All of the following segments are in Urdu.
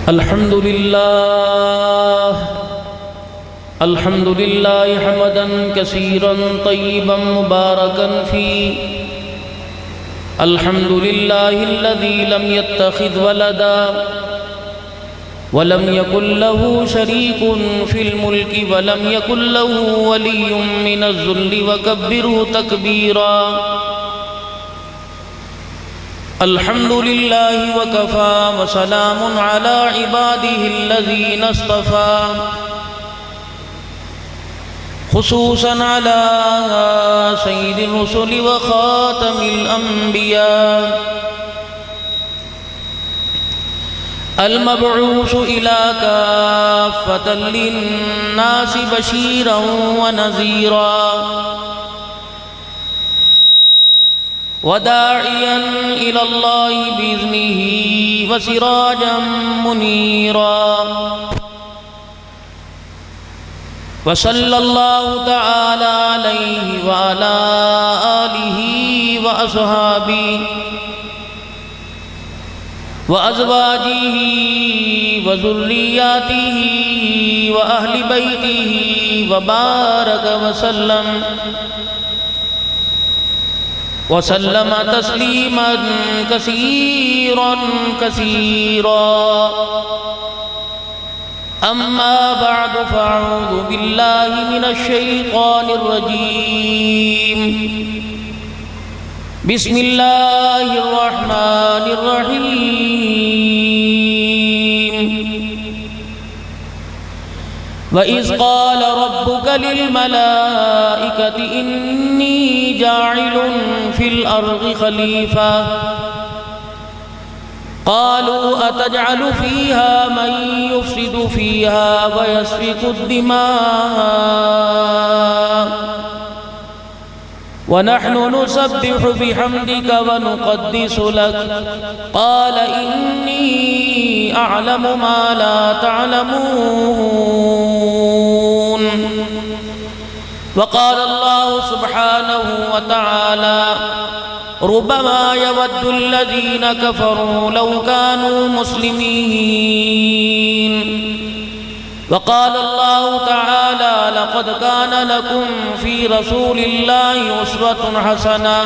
الحمد لله حمدا كثيرا طيبا مباركا فيه. الحمد لله الذي لم يتخذ ولدا ولم يكن له شريك في الملك ولم يكن له ولي من الذل وكبره تكبيرا. الحمد لله وكفى وسلام على عباده الذين اصطفى خصوصا على سيد الرسل وخاتم الأنبياء المبعوث إلى كافة للناس بشيرا ونذيرا وداعيا إلى الله بإذنه وسراجا منيرا. وصلى الله تعالى عليه وعلى آله وأصحابه وأزواجه وذرياته وأهل بيته وبارك وسلم تسليما كثيرا كثيرا. أما بعد فأعوذ بالله من الشيطان الرجيم. بسم الله الرحمن الرحيم. وَإِذْ قَالَ رَبُّكَ لِلْمَلَائِكَةِ إِنِّي جَاعِلٌ فِي الْأَرْضِ خَلِيفَةً قالوا أتجعل فيها من يفسد فيها ويسفك الدماء ونحن نسبح بحمدك ونقدس لك قال إني أعلم ما لا تعلمون. وقال الله سبحانه وتعالى ربما يود الذين كفروا لو كانوا مسلمين. وقال الله تعالى لقد كان لكم في رسول الله أسوة حسنة.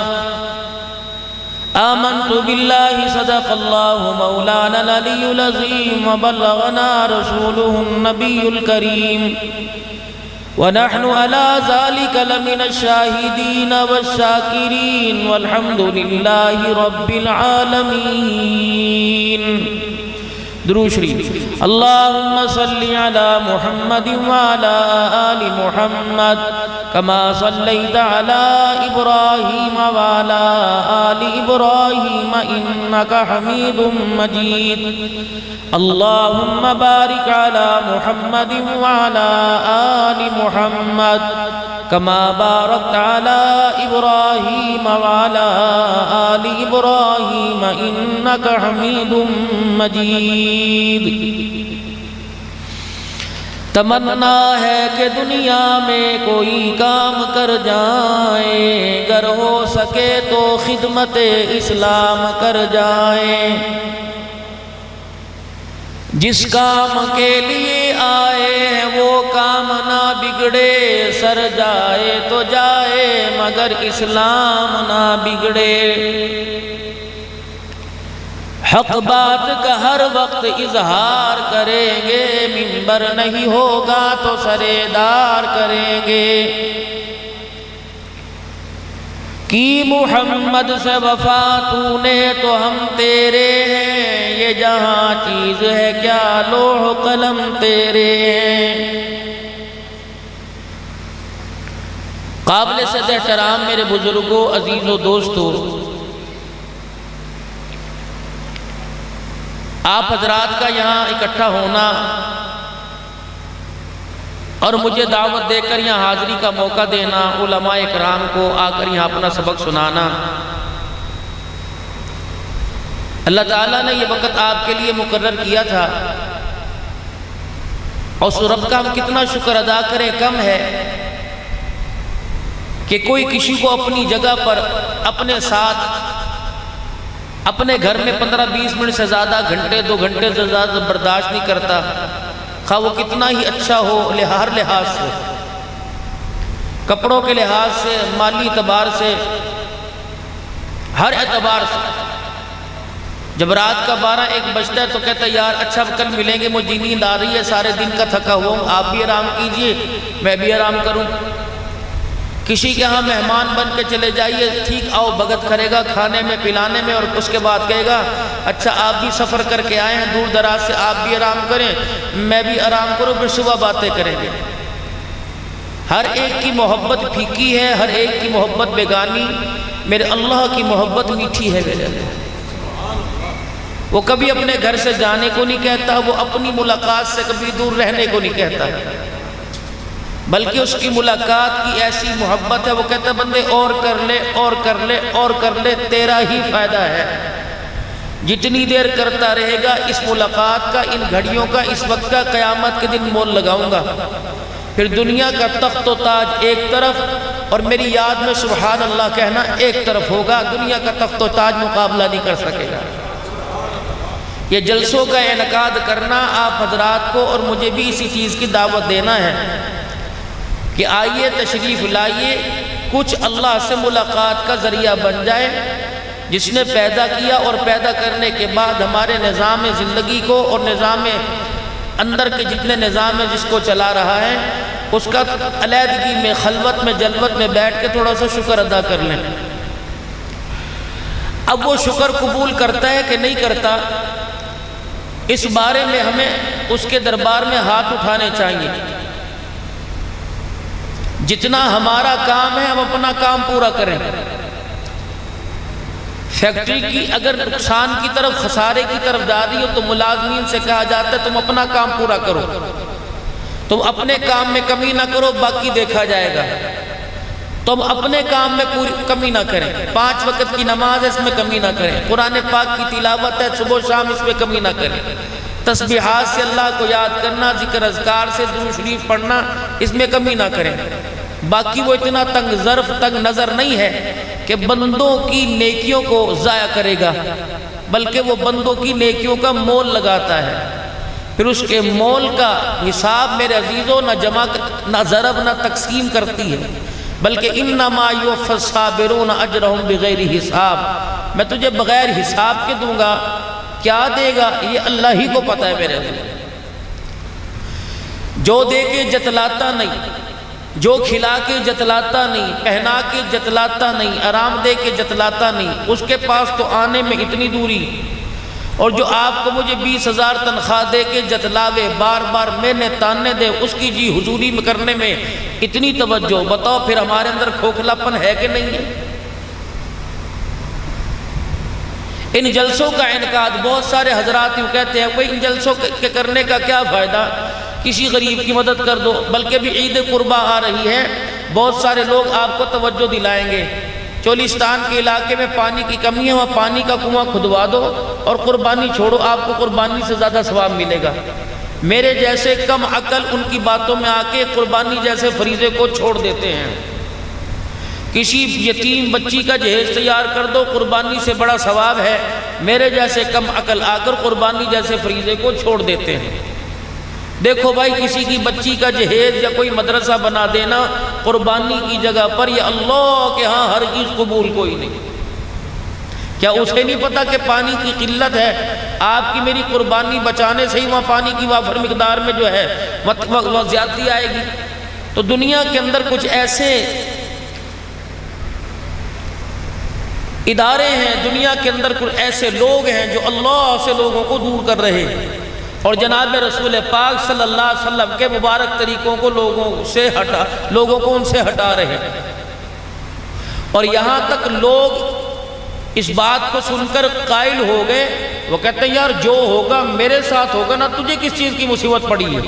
آمنت بالله صدق الله مولانا العلي العظيم وبلغنا رسوله النبي الكريم ونحن على ذلك لمن الشاهدين والشاكرين والحمد لله رب العالمين. درود شریف. اللهم صل على محمد وعلى آل محمد كما صليت على إبراهيم وعلى آل إبراهيم إنك حميد مجيد. اللهم بارك على محمد وعلى آل محمد كما باركت على إبراهيم وعلى آل إبراهيم إنك حميد مجيد. تمنا ہے کہ دنیا میں کوئی کام کر جائیں، گر ہو سکے تو خدمت اسلام کر جائیں. جس کام کے لیے آئے ہیں وہ کام نہ بگڑے، سر جائے تو جائے مگر اسلام نہ بگڑے. حق بات کا ہر وقت اظہار کریں گے، منبر نہیں ہوگا تو سردار کریں گے. کی محمد سے وفا تو نے تو ہم تیرے ہیں، یہ جہاں چیز ہے کیا لوح قلم تیرے ہیں. قابل صد احترام میرے بزرگوں، عزیزوں، دوستوں، آپ حضرات کا یہاں اکٹھا ہونا اور مجھے دعوت دے کر یہاں حاضری کا موقع دینا، علماء اکرام کو آ کر یہاں اپنا سبق سنانا، اللہ تعالیٰ نے یہ وقت آپ کے لیے مقرر کیا تھا. اور اس رب کا ہم کتنا شکر ادا کریں، کم ہے کہ کوئی کسی کو اپنی جگہ پر اپنے ساتھ اپنے گھر میں 15-20 منٹ سے زیادہ، گھنٹے 2 گھنٹے سے زیادہ برداشت نہیں کرتا، خواہ وہ کتنا ہی اچھا ہو، ہر لحاظ سے، کپڑوں کے لحاظ سے، مالی اعتبار سے، ہر اعتبار سے۔ جب رات کا 12-1 بجتا ہے تو کہتا ہے یار اچھا کل ملیں گے، مجھے نیند آ رہی ہے، سارے دن کا تھکا ہوا ہوں، آپ بھی آرام کیجئے میں بھی آرام کروں۔ کسی کے ہاں مہمان بن کے چلے جائیے، ٹھیک آؤ بھگت کرے گا کھانے میں پلانے میں، اور اس کے بعد کہے گا اچھا آپ بھی سفر کر کے آئے ہیں دور دراز سے، آپ بھی آرام کریں میں بھی آرام کروں، پھر صبح باتیں کریں گے۔ ہر ایک کی محبت پھیکی ہے، ہر ایک کی محبت بیگانی، میرے اللہ کی محبت میٹھی ہے میرے اللہ۔ وہ کبھی اپنے گھر سے جانے کو نہیں کہتا، وہ اپنی ملاقات سے کبھی دور رہنے کو نہیں کہتا، بلکہ اس کی ملاقات کی ایسی محبت ہے، وہ کہتا ہے بندے اور کر لے اور کر لے اور کر لے، تیرا ہی فائدہ ہے، جتنی دیر کرتا رہے گا اس ملاقات کا، ان گھڑیوں کا، اس وقت کا، قیامت کے دن مول لگاؤں گا۔ پھر دنیا کا تخت و تاج ایک طرف اور میری یاد میں سبحان اللہ کہنا ایک طرف ہوگا، دنیا کا تخت و تاج مقابلہ نہیں کر سکے گا۔ یہ جلسوں کا انعقاد کرنا آپ حضرات کو اور مجھے بھی اسی چیز کی دعوت دینا ہے کہ آئیے تشریف لائیے، کچھ اللہ سے ملاقات کا ذریعہ بن جائے، جس نے پیدا کیا اور پیدا کرنے کے بعد ہمارے نظام زندگی کو اور نظام اندر کے جتنے نظام ہے جس کو چلا رہا ہے، اس کا علیحدگی میں، خلوت میں، جلوت میں بیٹھ کے تھوڑا سا شکر ادا کر لیں۔ اب وہ شکر قبول کرتا ہے کہ نہیں کرتا، اس بارے میں ہمیں اس کے دربار میں ہاتھ اٹھانے چاہیے۔ جتنا ہمارا کام ہے ہم اپنا کام پورا کریں۔ فیکٹری کی اگر نقصان کی طرف، خسارے کی طرف جا رہی ہو تو ملازمین سے کہا جاتا ہے تم اپنا کام پورا کرو، تم اپنے کام میں کمی نہ کرو، باقی دیکھا جائے گا۔ تم اپنے کام میں پوری کمی نہ کریں، 5 وقت کی نماز ہے اس میں کمی نہ کریں، قرآن پاک کی تلاوت ہے صبح و شام اس میں کمی نہ کریں، تسبیحات سے اللہ کو یاد کرنا، ذکر اذکار سے درود شریف پڑھنا، اس میں کمی نہ کریں۔ باقی وہ اتنا تنگ ظرف، تنگ نظر نہیں ہے کہ بندوں کی نیکیوں کو ضائع کرے گا، بلکہ وہ بندوں کی نیکیوں کا مول لگاتا ہے، پھر اس کے مول کا حساب میرے عزیزوں نہ جمع نہ ضرب نہ تقسیم کرتی ہے، بلکہ انما یوفی الصابرون اجرہم بغیر حساب، میں تجھے بغیر حساب کے دوں گا، کیا دے گا یہ اللہ ہی کو پتہ ہے میرے عزیز۔ جو دے کے جتلاتا نہیں، جو کھلا کے جتلاتا نہیں، پہنا کے جتلاتا نہیں، آرام دے کے جتلاتا نہیں، اس کے پاس تو آنے میں اتنی دوری، اور جو آپ کو مجھے 20,000 تنخواہ دے کے جتلاوے، بار بار میں نے تانے دے، اس کی جی حضوری میں کرنے میں اتنی توجہ، بتاؤ پھر ہمارے اندر کھوکھلاپن ہے کہ نہیں ہے؟ ان جلسوں کا انعقاد، بہت سارے حضرات یوں کہتے ہیں کوئی ان جلسوں کے کرنے کا کیا فائدہ، کسی غریب کی مدد کر دو، بلکہ بھی عید قربہ آ رہی ہے، بہت سارے لوگ آپ کو توجہ دلائیں گے، چولستان کے علاقے میں پانی کی کمی ہے، وہاں پانی کا کنواں کھدوا دو اور قربانی چھوڑو، آپ کو قربانی سے زیادہ ثواب ملے گا۔ میرے جیسے کم عقل ان کی باتوں میں آ کے قربانی جیسے فریضے کو چھوڑ دیتے ہیں۔ کسی یتیم بچی کا جہیز تیار کر دو، قربانی سے بڑا ثواب ہے، میرے جیسے کم عقل آ کر قربانی جیسے فریضے کو چھوڑ دیتے ہیں۔ دیکھو بھائی، کسی کی بچی کا جہیز یا کوئی مدرسہ بنا دینا قربانی کی جگہ پر، یہ اللہ کے ہاں ہرگز قبول کوئی نہیں۔ کیا اسے نہیں پتا کہ پانی کی قلت ہے؟ آپ کی میری قربانی بچانے سے ہی وہاں پانی کی وافر مقدار میں جو ہے وہ زیادتی آئے گی۔ تو دنیا کے اندر کچھ ایسے ادارے ہیں، دنیا کے اندر کچھ ایسے لوگ ہیں جو اللہ سے لوگوں کو دور کر رہے ہیں، اور جناب رسول پاک صلی اللہ علیہ وسلم کے مبارک طریقوں کو لوگوں کو ان سے ہٹا رہے ہیں۔ اور یہاں تک لوگ اس بات کو سن کر قائل ہو گئے، وہ کہتے ہیں یار جو ہوگا میرے ساتھ ہوگا نا، تجھے کس چیز کی مصیبت پڑی ہے؟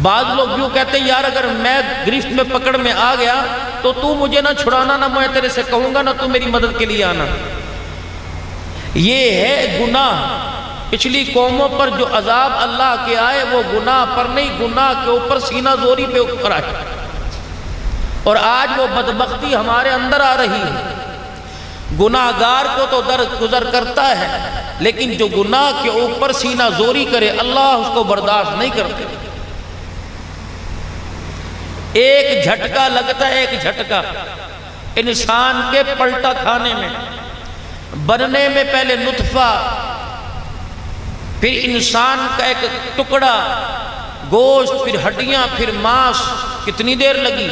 بعض لوگ یوں کہتے ہیں یار اگر میں گرفت میں پکڑ میں آ گیا تو تو مجھے نہ چھڑانا، نہ میں تیرے سے کہوں گا، نہ تو میری مدد کے لیے آنا۔ یہ ہے گناہ۔ پچھلی قوموں پر جو عذاب اللہ کے آئے وہ گناہ پر نہیں، گناہ کے اوپر سینہ زوری پہ اوپر آئے، اور آج وہ بدبختی ہمارے اندر آ رہی ہے۔ گناہگار کو تو درگزر کرتا ہے، لیکن جو گناہ کے اوپر سینہ زوری کرے اللہ اس کو برداشت نہیں کرتے۔ ایک جھٹکا لگتا ہے، ایک جھٹکا انسان کے پلٹا کھانے میں، بننے میں پہلے نطفہ، پھر انسان کا ایک ٹکڑا گوشت، پھر ہڈیاں، پھر ماس، کتنی دیر لگی؟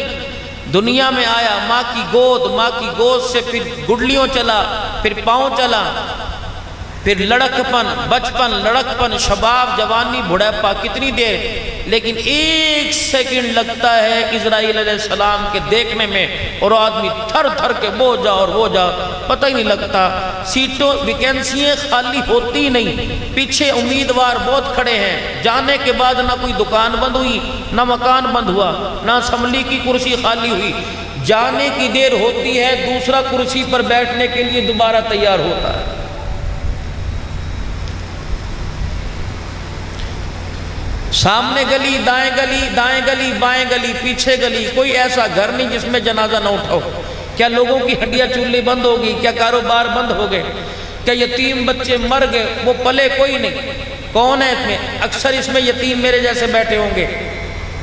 دنیا میں آیا ماں کی گود سے پھر گڈلیوں چلا، پھر پاؤں چلا، پھر لڑکپن، بچپن، لڑکپن، شباب، جوانی، بڑھاپا، کتنی دیر؟ لیکن 1 سیکنڈ لگتا ہے اسرائیل علیہ السلام کے دیکھنے میں، اور آدمی تھر تھر کے وہ جا پتہ ہی نہیں لگتا۔ سیٹوں ویکینسیاں خالی ہوتی نہیں، پیچھے امیدوار بہت کھڑے ہیں، جانے کے بعد نہ کوئی دکان بند ہوئی، نہ مکان بند ہوا، نہ اسمبلی کی کرسی خالی ہوئی، جانے کی دیر ہوتی ہے، دوسرا کرسی پر بیٹھنے کے لیے دوبارہ تیار ہوتا ہے۔ سامنے گلی، دائیں گلی، بائیں گلی، پیچھے گلی، کوئی ایسا گھر نہیں جس میں جنازہ نہ اٹھاؤ۔ کیا لوگوں کی ہڈیاں چولے بند ہو گئی؟ کیا کاروبار بند ہو گئے؟ کیا یتیم بچے مر گئے؟ وہ پلے کوئی نہیں۔ کون ہے اس میں؟ اکثر اس میں یتیم میرے جیسے بیٹھے ہوں گے،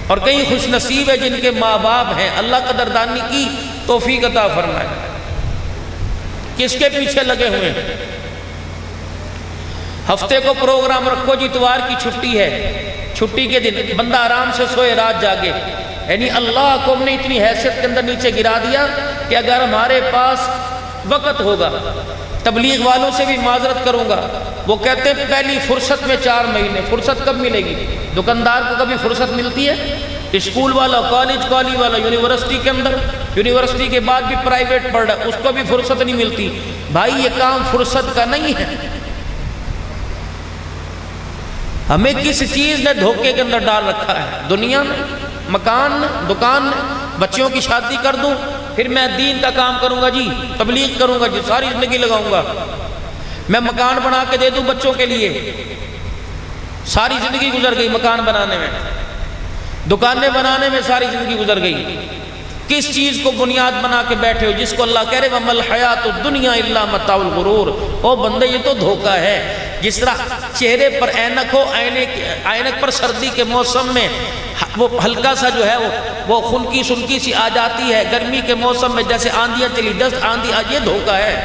اور کئی خوش نصیب ہے جن کے ماں باپ ہیں، اللہ قدردانی کی توفیق عطا فرمائے۔ کس کے پیچھے لگے ہوئے ہیں؟ ہفتے کو پروگرام رکھو جی، اتوار کی چھٹی ہے، چھٹی کے دن بندہ آرام سے سوئے، رات جاگے۔ یعنی اللہ کو ہم نے اتنی حیثیت کے اندر نیچے گرا دیا کہ اگر ہمارے پاس وقت ہوگا، تبلیغ والوں سے بھی معذرت کروں گا، وہ کہتے ہیں پہلی فرصت میں 4 مہینے، فرصت کب ملے گی؟ دکاندار کو کبھی فرصت ملتی ہے؟ اسکول والا، کالج والا، یونیورسٹی کے اندر، یونیورسٹی کے بعد بھی پرائیویٹ پڑھ رہا ہے، اس کو بھی فرصت نہیں ملتی۔ بھائی یہ کام فرصت کا نہیں ہے۔ ہمیں کس چیز نے دھوکے کے اندر ڈال رکھا ہے؟ دنیا میں، مکان میں، دکان میں، بچوں کی شادی کر دوں، پھر میں دین کا کام کروں گا جی، تبلیغ کروں گا جی، ساری زندگی لگاؤں گا۔ میں مکان بنا کے دے دوں بچوں کے لیے، ساری زندگی گزر گئی مکان بنانے میں، دکانیں بنانے میں ساری زندگی گزر گئی۔ کس چیز کو بنیاد بنا کے بیٹھے ہو جس کو اللہ کہہ رہے وَمَا الْحَيَاةُ الدُّنْيَا إِلَّا مَتَاعُ الْغُرُورِ؟ او بندے یہ تو دھوکہ ہے۔ جس طرح چہرے پر اینک ہو، اینک پر سردی کے موسم میں وہ ہلکا سا جو ہے وہ خنکی سنکی سی آ جاتی ہے، گرمی کے موسم میں جیسے آندیاں چلی، ڈسٹ آندھی آ، یہ دھوکہ ہے۔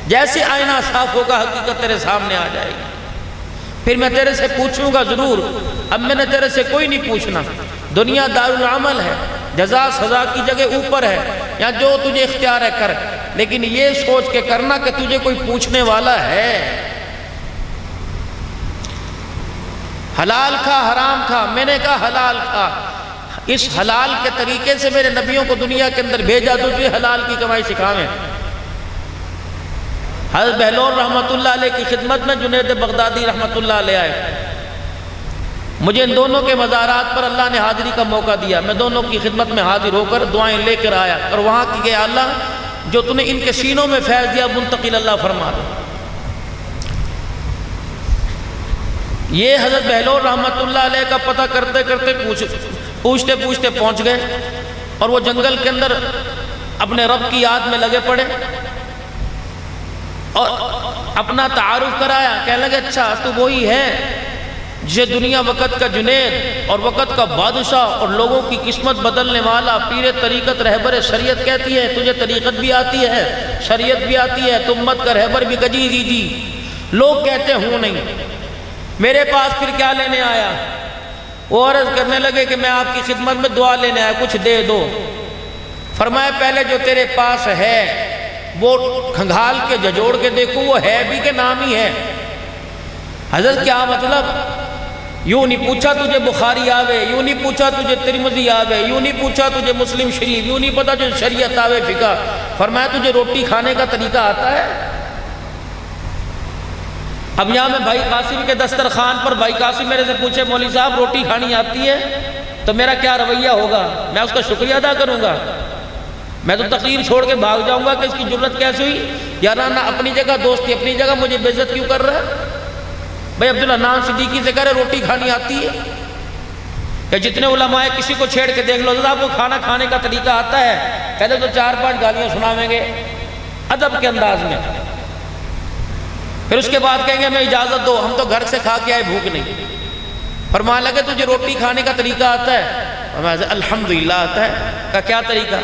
جیسے آئینہ صاف ہوگا حقیقت تیرے سامنے آ جائے گی، پھر میں تیرے سے پوچھوں گا ضرور۔ اب میں نے تیرے سے کوئی نہیں پوچھنا، دنیا دارالعمل ہے، جزا سزا کی جگہ اوپر ہے، یا جو تجھے اختیار ہے کر، لیکن یہ سوچ کے کرنا کہ تجھے کوئی پوچھنے والا ہے۔ حلال کھا، حرام کھا، میں نے کہا حلال کھا، اس حلال کے طریقے سے میرے نبیوں کو دنیا کے اندر بھیجا تو تجھے حلال کی کمائی سکھاویں۔ حضرت بہلول رحمۃ اللہ علیہ کی خدمت میں جنید بغدادی رحمۃ اللہ علیہ آئے، مجھے ان دونوں کے مزارات پر اللہ نے حاضری کا موقع دیا، میں دونوں کی خدمت میں حاضر ہو کر دعائیں لے کر آیا، اور وہاں کی کہ اللہ جو تو نے ان کے سینوں میں فیض دیا منتقل اللہ فرما دے۔ یہ حضرت بہلول رحمۃ اللہ علیہ کا پتہ کرتے کرتے پوچھتے پہنچ گئے، اور وہ جنگل کے اندر اپنے رب کی یاد میں لگے پڑے، اور اپنا تعارف کرایا، کہنے لگے اچھا تو وہی ہے جسے دنیا وقت کا جنید اور وقت کا بادشاہ اور لوگوں کی قسمت بدلنے والا پیر طریقت رہبر شریعت کہتی ہے، تجھے طریقت بھی آتی ہے، شریعت بھی آتی ہے، تو امت کا رہبر بھی کجی جی۔ لوگ کہتے ہوں نہیں، میرے پاس پھر کیا لینے آیا؟ وہ عرض کرنے لگے کہ میں آپ کی خدمت میں دعا لینے آیا، کچھ دے دو۔ فرمایا پہلے جو تیرے پاس ہے وہ کھنگال کے جھجوڑ کے دیکھو، وہ ہے بھی کہ نام ہی ہے۔ حضرت کیا مطلب؟ یوں نہیں پوچھا تجھے بخاری آوے، یوں نہیں پوچھا تجھے ترمذی آوے، یوں نہیں پوچھا تجھے مسلم شریف، یوں نہیں پتا تجھے شریعت آوے، فقہ۔ فرمایا تجھے روٹی کھانے کا طریقہ آتا ہے؟ اب یہاں میں بھائی قاسم کے دسترخوان پر بھائی قاسم میرے سے پوچھے مولوی صاحب روٹی کھانی آتی ہے تو میرا کیا رویہ ہوگا؟ میں اس کا شکریہ ادا کروں گا؟ میں تو تقریر چھوڑ کے بھاگ جاؤں گا کہ اس کی جرت کیسے ہوئی؟ یارانہ اپنی جگہ، دوستی اپنی جگہ، مجھے بے عزت کیوں کر رہا ہے؟ بھائی عبداللہ نام صدیقی سے کہہ رہے روٹی کھانی آتی ہے؟ کہ جتنے علماء کسی کو چھیڑ کے دیکھ لو، آپ کو کھانا کھانے کا طریقہ آتا ہے، پہلے تو 4-5 گالیاں سناویں گے، ادب کے انداز میں. پھر اس کے بعد کہیں گے ہمیں اجازت دو، ہم تو گھر سے کھا کے آئے، بھوک نہیں. فرمانے لگے تجھے روٹی کھانے کا طریقہ آتا ہے؟ فرمایا الحمدللہ آتا ہے. کہا کیا طریقہ؟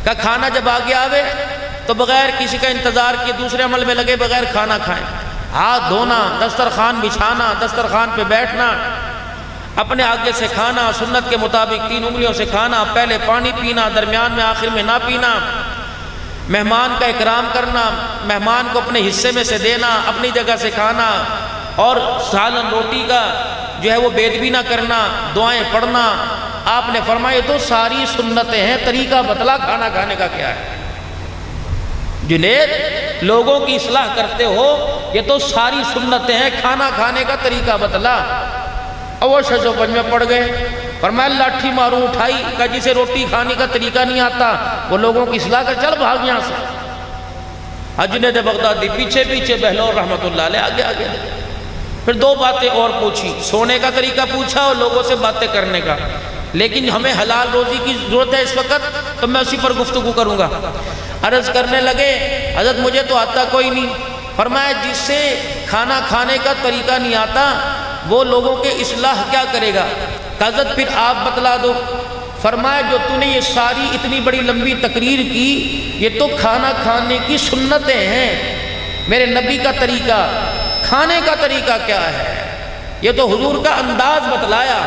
کہا کھانا جب آگے آوے تو بغیر کسی کا انتظار کیے دوسرے عمل میں لگے بغیر کھانا کھائیں. ہاتھ دھونا، دسترخوان بچھانا، دسترخوان پہ بیٹھنا، اپنے آگے سے کھانا، سنت کے مطابق 3 انگلیوں سے کھانا، پہلے پانی پینا، درمیان میں آخر میں نہ پینا، مہمان کا اکرام کرنا، مہمان کو اپنے حصے میں سے دینا، اپنی جگہ سے کھانا، اور سالن روٹی کا جو ہے وہ بے ادبی نہ کرنا، دعائیں پڑھنا. آپ نے فرمایا یہ تو ساری سنتیں ہیں، طریقہ بتلا کھانا کھانے کا کیا ہے؟ جنید لوگوں کی اصلاح کرتے ہو، یہ تو ساری سنتیں ہیں، کھانا کھانے کا طریقہ بتلا. اور شجو پنج میں پڑ گئے. فرمایا لاٹھی ماروں اٹھائی. کہ جسے روٹی کھانے کا طریقہ نہیں آتا وہ لوگوں کی اصلاح کر چل بھاگ یہاں سے. جنید بغدادی پیچھے پیچھے، بہلول رحمۃ اللہ علیہ آگے آگے. پھر 2 باتیں اور پوچھی، سونے کا طریقہ پوچھا اور لوگوں سے باتیں کرنے کا. لیکن ہمیں حلال روزی کی ضرورت ہے اس وقت، تو میں اسی پر گفتگو کروں گا. عرض کرنے لگے حضرت مجھے تو آتا کوئی نہیں. فرمایا جس سے کھانا کھانے کا طریقہ نہیں آتا وہ لوگوں کے اصلاح کیا کرے گا؟ حضرت پھر آپ بتلا دو. فرمایا جو تو نے یہ ساری اتنی بڑی لمبی تقریر کی، یہ تو کھانا کھانے کی سنتیں ہیں. میرے نبی کا طریقہ، کھانے کا طریقہ کیا ہے؟ یہ تو حضور کا انداز بتلایا،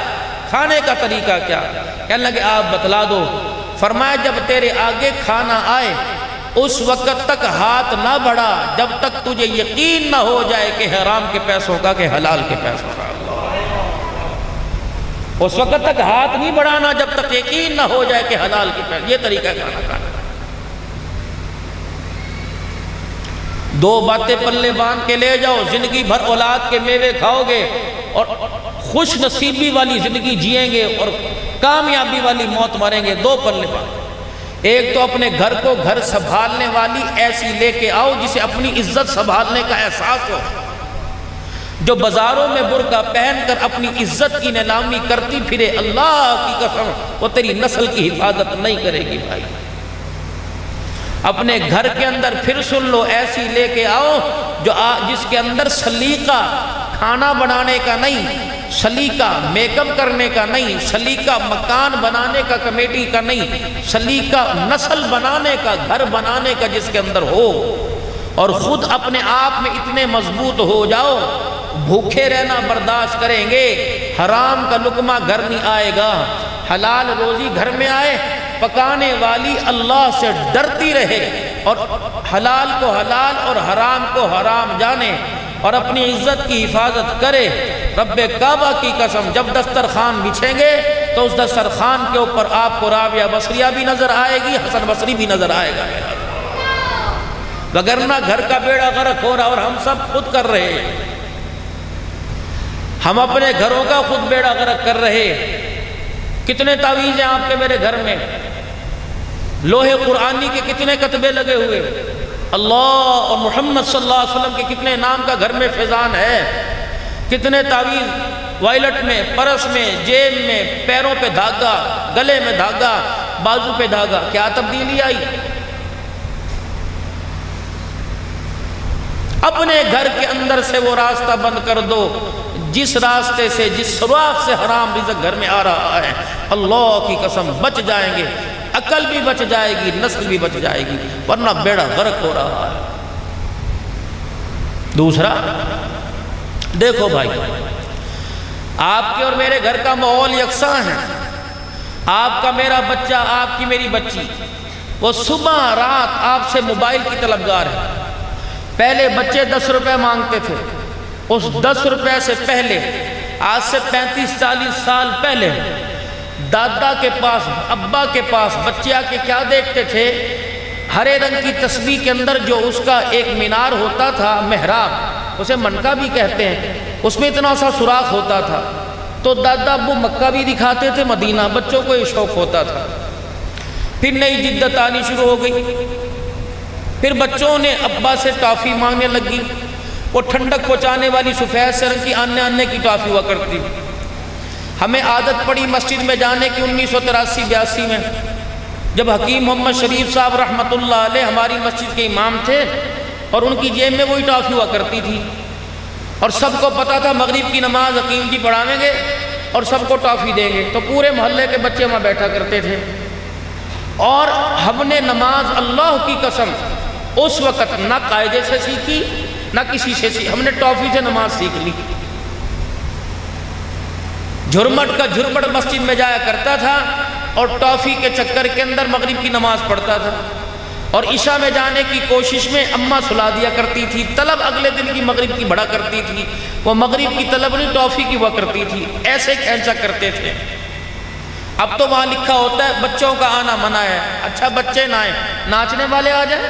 کھانے کا طریقہ کیا؟ کہنے لگے آپ بتلا دو. فرمایا جب تیرے آگے کھانا آئے اس وقت تک ہاتھ نہ بڑھا جب تک تجھے یقین نہ ہو جائے کہ حرام کے پیسوں کا کہ حلال کے پیسوں کا. اس وقت تک ہاتھ نہیں بڑھانا جب تک یقین نہ ہو جائے کہ حلال کے پیسے. یہ طریقہ ہے کھانا کھانا. 2 باتیں پلے باندھ کے لے جاؤ، زندگی بھر اولاد کے میوے کھاؤ گے اور خوش نصیبی والی زندگی جئیں گے اور کامیابی والی موت مریں گے. 2 پلے باندھ. ایک تو اپنے گھر کو گھر سنبھالنے والی ایسی لے کے آؤ جسے اپنی عزت سنبھالنے کا احساس ہو. جو بازاروں میں برقع پہن کر اپنی عزت کی نیلامی کرتی پھرے، اللہ کی قسم وہ تیری نسل کی حفاظت نہیں کرے گی بھائی. اپنے گھر کے اندر پھر سن لو ایسی لے کے آؤ جس کے اندر سلیقہ کھانا بنانے کا نہیں، سلیقہ میک اپ کرنے کا نہیں، سلیقہ مکان بنانے کا کمیٹی کا نہیں، سلیقہ نسل بنانے کا، گھر بنانے کا جس کے اندر ہو. اور خود اپنے آپ میں اتنے مضبوط ہو جاؤ، بھوکے رہنا برداشت کریں گے، حرام کا لقمہ گھر نہیں آئے گا، حلال روزی گھر میں آئے، پکانے والی اللہ سے ڈرتی رہے اور حلال کو حلال اور حرام کو حرام جانے اور اپنی عزت کی حفاظت کرے. رب کعبہ کی قسم جب دسترخوان بچھیں گے تو اس دسترخوان کے اوپر آپ کو رابعہ بصریہ بھی نظر آئے گی، حسن بصری بھی نظر آئے گا. وگرنہ گھر کا بیڑا غرق ہو رہا اور ہم سب خود کر رہے ہیں. ہم اپنے گھروں کا خود بیڑا غرق کر رہے. کتنے تعویذ ہیں آپ کے میرے گھر میں، لوہے قرآنی کے کتنے کتبے لگے ہوئے، اللہ اور محمد صلی اللہ علیہ وسلم کے کتنے نام کا گھر میں فیضان ہے، کتنے تعویذ وائلٹ میں، پرس میں، جیب میں، پیروں پہ دھاگا، گلے میں دھاگا، بازو پہ دھاگا. کیا تبدیلی آئی؟ اپنے گھر کے اندر سے وہ راستہ بند کر دو جس راستے سے، جس سوراخ سے حرام رزق گھر میں آ رہا ہے. اللہ کی قسم بچ جائیں گے، عقل بھی بچ جائے گی، نسل بھی بچ جائے گی، ورنہ بیڑا غرق ہو رہا ہے. دوسرا دیکھو بھائی، آپ کے اور میرے گھر کا ماحول یکساں ہے. آپ کا میرا بچہ، آپ کی میری بچی، وہ صبح رات آپ سے موبائل کی طلبگار ہے. پہلے بچے 10 روپے مانگتے تھے، اس 10 روپے سے پہلے آج سے 35-40 سال پہلے دادا کے پاس، ابا کے پاس بچے آ کے کیا دیکھتے تھے؟ ہرے رنگ کی تسبیح کے اندر جو اس کا ایک مینار ہوتا تھا، محراب، اسے منکا بھی کہتے ہیں، اس میں اتنا سا سوراخ ہوتا تھا. تو دادا ابو مکہ بھی دکھاتے تھے، مدینہ، بچوں کو یہ شوق ہوتا تھا. پھر نئی جدت آنی شروع ہو گئی. پھر بچوں نے ابا سے ٹافی مانگنے لگی. وہ ٹھنڈک پہنچانے والی سفید سے رنگ کی آنے کی ٹافی ہوا کرتی. ہمیں عادت پڑی مسجد میں جانے کی 1983-82 میں. جب حکیم محمد شریف صاحب رحمۃ اللہ علیہ ہماری مسجد کے امام تھے اور ان کی جیب میں وہی ٹافی ہوا کرتی تھی، اور سب کو پتا تھا مغرب کی نماز حکیم جی پڑھائیں گے اور سب کو ٹافی دیں گے، تو پورے محلے کے بچے وہاں بیٹھا کرتے تھے، اور ہم نے نماز اللہ کی قسم اس وقت نہ قاعدے سے سیکھی نہ کسی سے سیکھی، ہم نے ٹافی سے نماز سیکھ لی۔ جھرمٹ کا جھرمٹ مسجد میں جایا کرتا تھا اور ٹافی کے چکر کے اندر مغرب کی نماز پڑھتا تھا، اور عشاء میں جانے کی کوشش میں اماں سلا دیا کرتی تھی، طلب اگلے دن کی مغرب کی بڑھا کرتی تھی، وہ مغرب کی طلب نہیں ٹافی کی ہوا کرتی تھی، ایسے کھینچا کرتے تھے۔ اب تو وہاں لکھا ہوتا ہے بچوں کا آنا منع ہے، اچھا بچے نہ آئیں، ناچنے والے آ جائیں،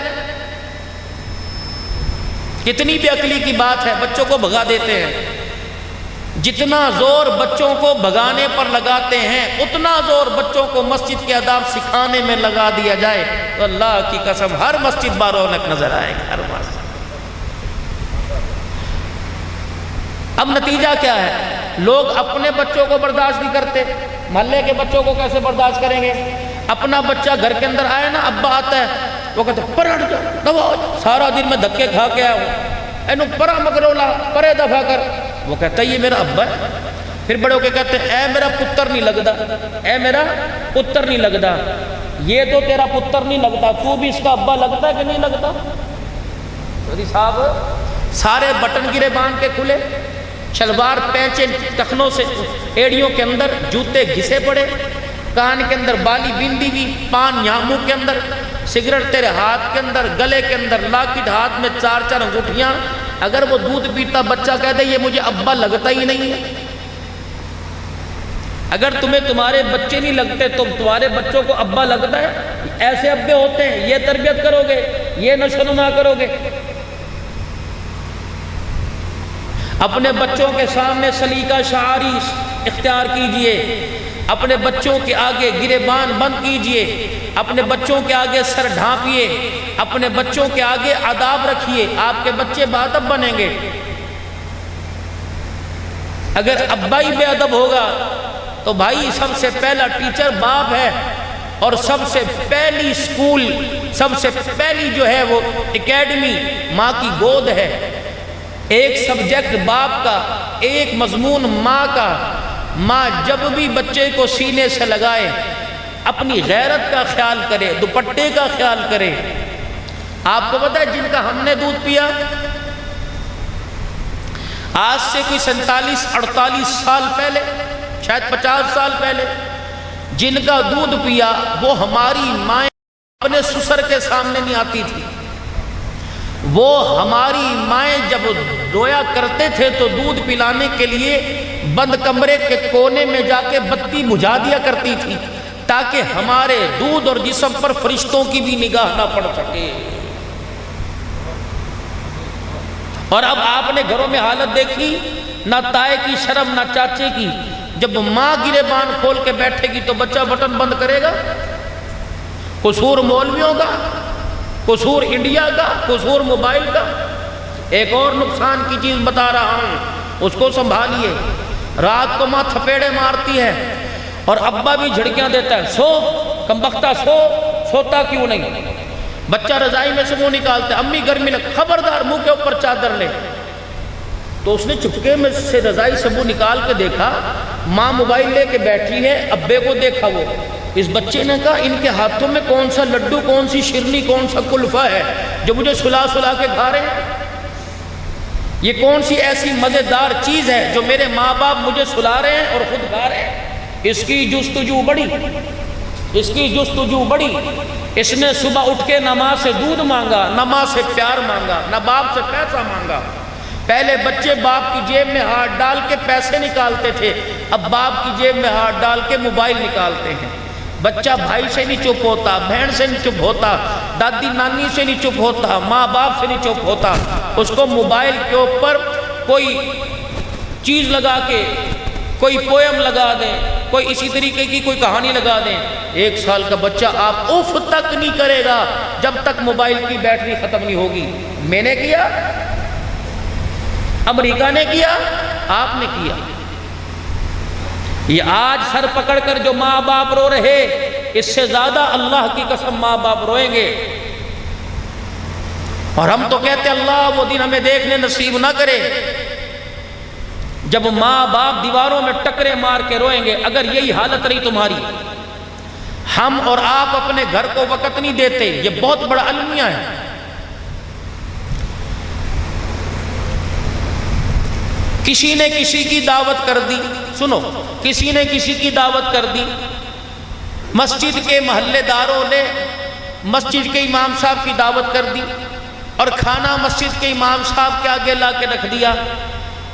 کتنی بے عقلی کی بات ہے، بچوں کو بھگا دیتے ہیں۔ جتنا زور بچوں کو بھگانے پر لگاتے ہیں اتنا زور بچوں کو مسجد کے آداب سکھانے میں لگا دیا جائے تو اللہ کی قسم ہر مسجد بارونق نظر آئے گی، ہر مسجد۔ اب نتیجہ کیا ہے؟ لوگ اپنے بچوں کو برداشت نہیں کرتے، محلے کے بچوں کو کیسے برداشت کریں گے؟ اپنا بچہ گھر کے اندر آئے نا، ابا آتا ہے وہ کہتے ہیں پر ہٹ جا، دبا ہو جا، سارا دن میں دھکے کھا کے آیا ہوں، اینو پرا مگرولا پرے دفع کر، وہ کہتا ہے یہ میرا ابا ہے۔ پھر بڑے ہو کے کہتے ہیں اے میرا پتر نہیں لگدا، اے میرا پتر نہیں لگدا، یہ تو تیرا پتر نہیں لگتا، تو بھی اس کا ابا لگتا ہے کہ نہیں لگتا؟ چودھری صاحب سارے بٹن گرے باندھ کے کھلے، شلوار پینچے ٹخنوں سے ایڑیوں کے اندر، جوتے گھسے پڑے، کان کے اندر بالی بندی بھی، پان یہاں منہ کے اندر، سگریٹ تیرے ہاتھ کے اندر، گلے کے اندر لاکٹ، ہاتھ میں 4 انگوٹھیاں۔ اگر وہ دودھ پیتا بچہ کہہ دے یہ مجھے ابا لگتا ہی نہیں ہے، اگر تمہیں تمہارے بچے نہیں لگتے تو تمہارے بچوں کو ابا لگتا ہے؟ ایسے ابے ہوتے ہیں، یہ تربیت کرو گے، یہ نشو نما کرو گے۔ اپنے بچوں کے سامنے سلیقہ شعاری اختیار کیجئے، اپنے بچوں کے آگے گریبان بند کیجئے، اپنے بچوں کے آگے سر ڈھانپیے، اپنے بچوں کے آگے آداب رکھیے، آپ کے بچے باادب بنیں گے۔ اگر ابا ہی بے ادب ہوگا تو بھائی سب سے پہلا ٹیچر باپ ہے، اور سب سے پہلی سکول، سب سے پہلی جو ہے وہ اکیڈمی ماں کی گود ہے۔ ایک سبجیکٹ باپ کا، ایک مضمون ماں کا۔ ماں جب بھی بچے کو سینے سے لگائے اپنی غیرت کا خیال کرے، دوپٹے کا خیال کرے۔ آپ کو پتہ ہے جن کا ہم نے دودھ پیا آج سے کوئی 47-48 سال پہلے، شاید 50 سال پہلے، جن کا دودھ پیا وہ ہماری مائیں اپنے سسر کے سامنے نہیں آتی تھی۔ وہ ہماری مائیں جب رویا کرتے تھے تو دودھ پلانے کے لیے بند کمرے کے کونے میں جا کے بتی بجھا دیا کرتی تھی تاکہ ہمارے دودھ اور جسم پر فرشتوں کی بھی نگاہ نہ پڑ سکے۔ اور اب آپ نے گھروں میں حالت دیکھی، نہ تائے کی شرم نہ چاچے کی۔ جب ماں گریبان کھول کے بیٹھے گی تو بچہ بٹن بند کرے گا۔ قصور مولویوں کا، قصور انڈیا کا، قصور موبائل کا۔ ایک اور نقصان کی چیز بتا رہا ہوں، اس کو سنبھالیے۔ رات کو ماں تھپیڑے مارتی ہے اور ابا بھی جھڑکیاں دیتا ہے، سو کمبختہ سو، سوتا کیوں نہیں؟ بچہ رضائی میں سے منہ نکالتا ہے، امی گرمی لگ، خبردار منہ کے اوپر چادر لے۔ تو اس نے چپکے میں سے رضائی سے منہ نکال کے دیکھا، ماں موبائل لے کے بیٹھی ہے، ابے کو دیکھا وہ۔ اس بچے نے کہا ان کے ہاتھوں میں کون سا لڈو، کون سی شیرنی، کون سا کلفہ ہے جو مجھے سلا سلا کے کھا رہے ہیں؟ یہ کون سی ایسی مزیدار چیز ہے جو میرے ماں باپ مجھے سلا رہے ہیں اور خود کھا رہے ہیں؟ اس کی جستجو بڑی، اس کی جستجو بڑی۔ اس نے صبح اٹھ کے نہ ماں سے دودھ مانگا، نہ ماں سے پیار مانگا، نہ باپ سے پیسہ مانگا۔ پہلے بچے باپ کی جیب میں ہاتھ ڈال کے پیسے نکالتے تھے، اب باپ کی جیب میں ہاتھ ڈال کے موبائل نکالتے ہیں۔ بچہ بھائی سے نہیں چپ ہوتا، بہن سے نہیں چپ ہوتا، دادی نانی سے نہیں چپ ہوتا، ماں باپ سے نہیں چپ ہوتا۔ اس کو موبائل کے اوپر کوئی چیز لگا کے، کوئی پویم لگا دیں، کوئی اسی طریقے کی کوئی کہانی لگا دیں۔ 1 سال کا بچہ آپ اف تک نہیں کرے گا جب تک موبائل کی بیٹری ختم نہیں ہوگی۔ میں نے کیا، امریکہ نے کیا، آپ نے کیا۔ یہ آج سر پکڑ کر جو ماں باپ رو رہے اس سے زیادہ اللہ کی قسم ماں باپ روئیں گے۔ اور ہم تو کہتے اللہ وہ دن ہمیں دیکھنے نصیب نہ کرے جب ماں باپ دیواروں میں ٹکرے مار کے روئیں گے۔ اگر یہی حالت رہی تمہاری، ہم اور آپ اپنے گھر کو وقت نہیں دیتے، یہ بہت بڑا المیہ ہے۔ کسی نے کسی کی دعوت کر دی، سنو، کسی نے کسی کی دعوت کر دی، مسجد کے محلے داروں نے مسجد کے امام صاحب کی دعوت کر دی اور کھانا مسجد کے امام صاحب کے آگے لا کے رکھ دیا۔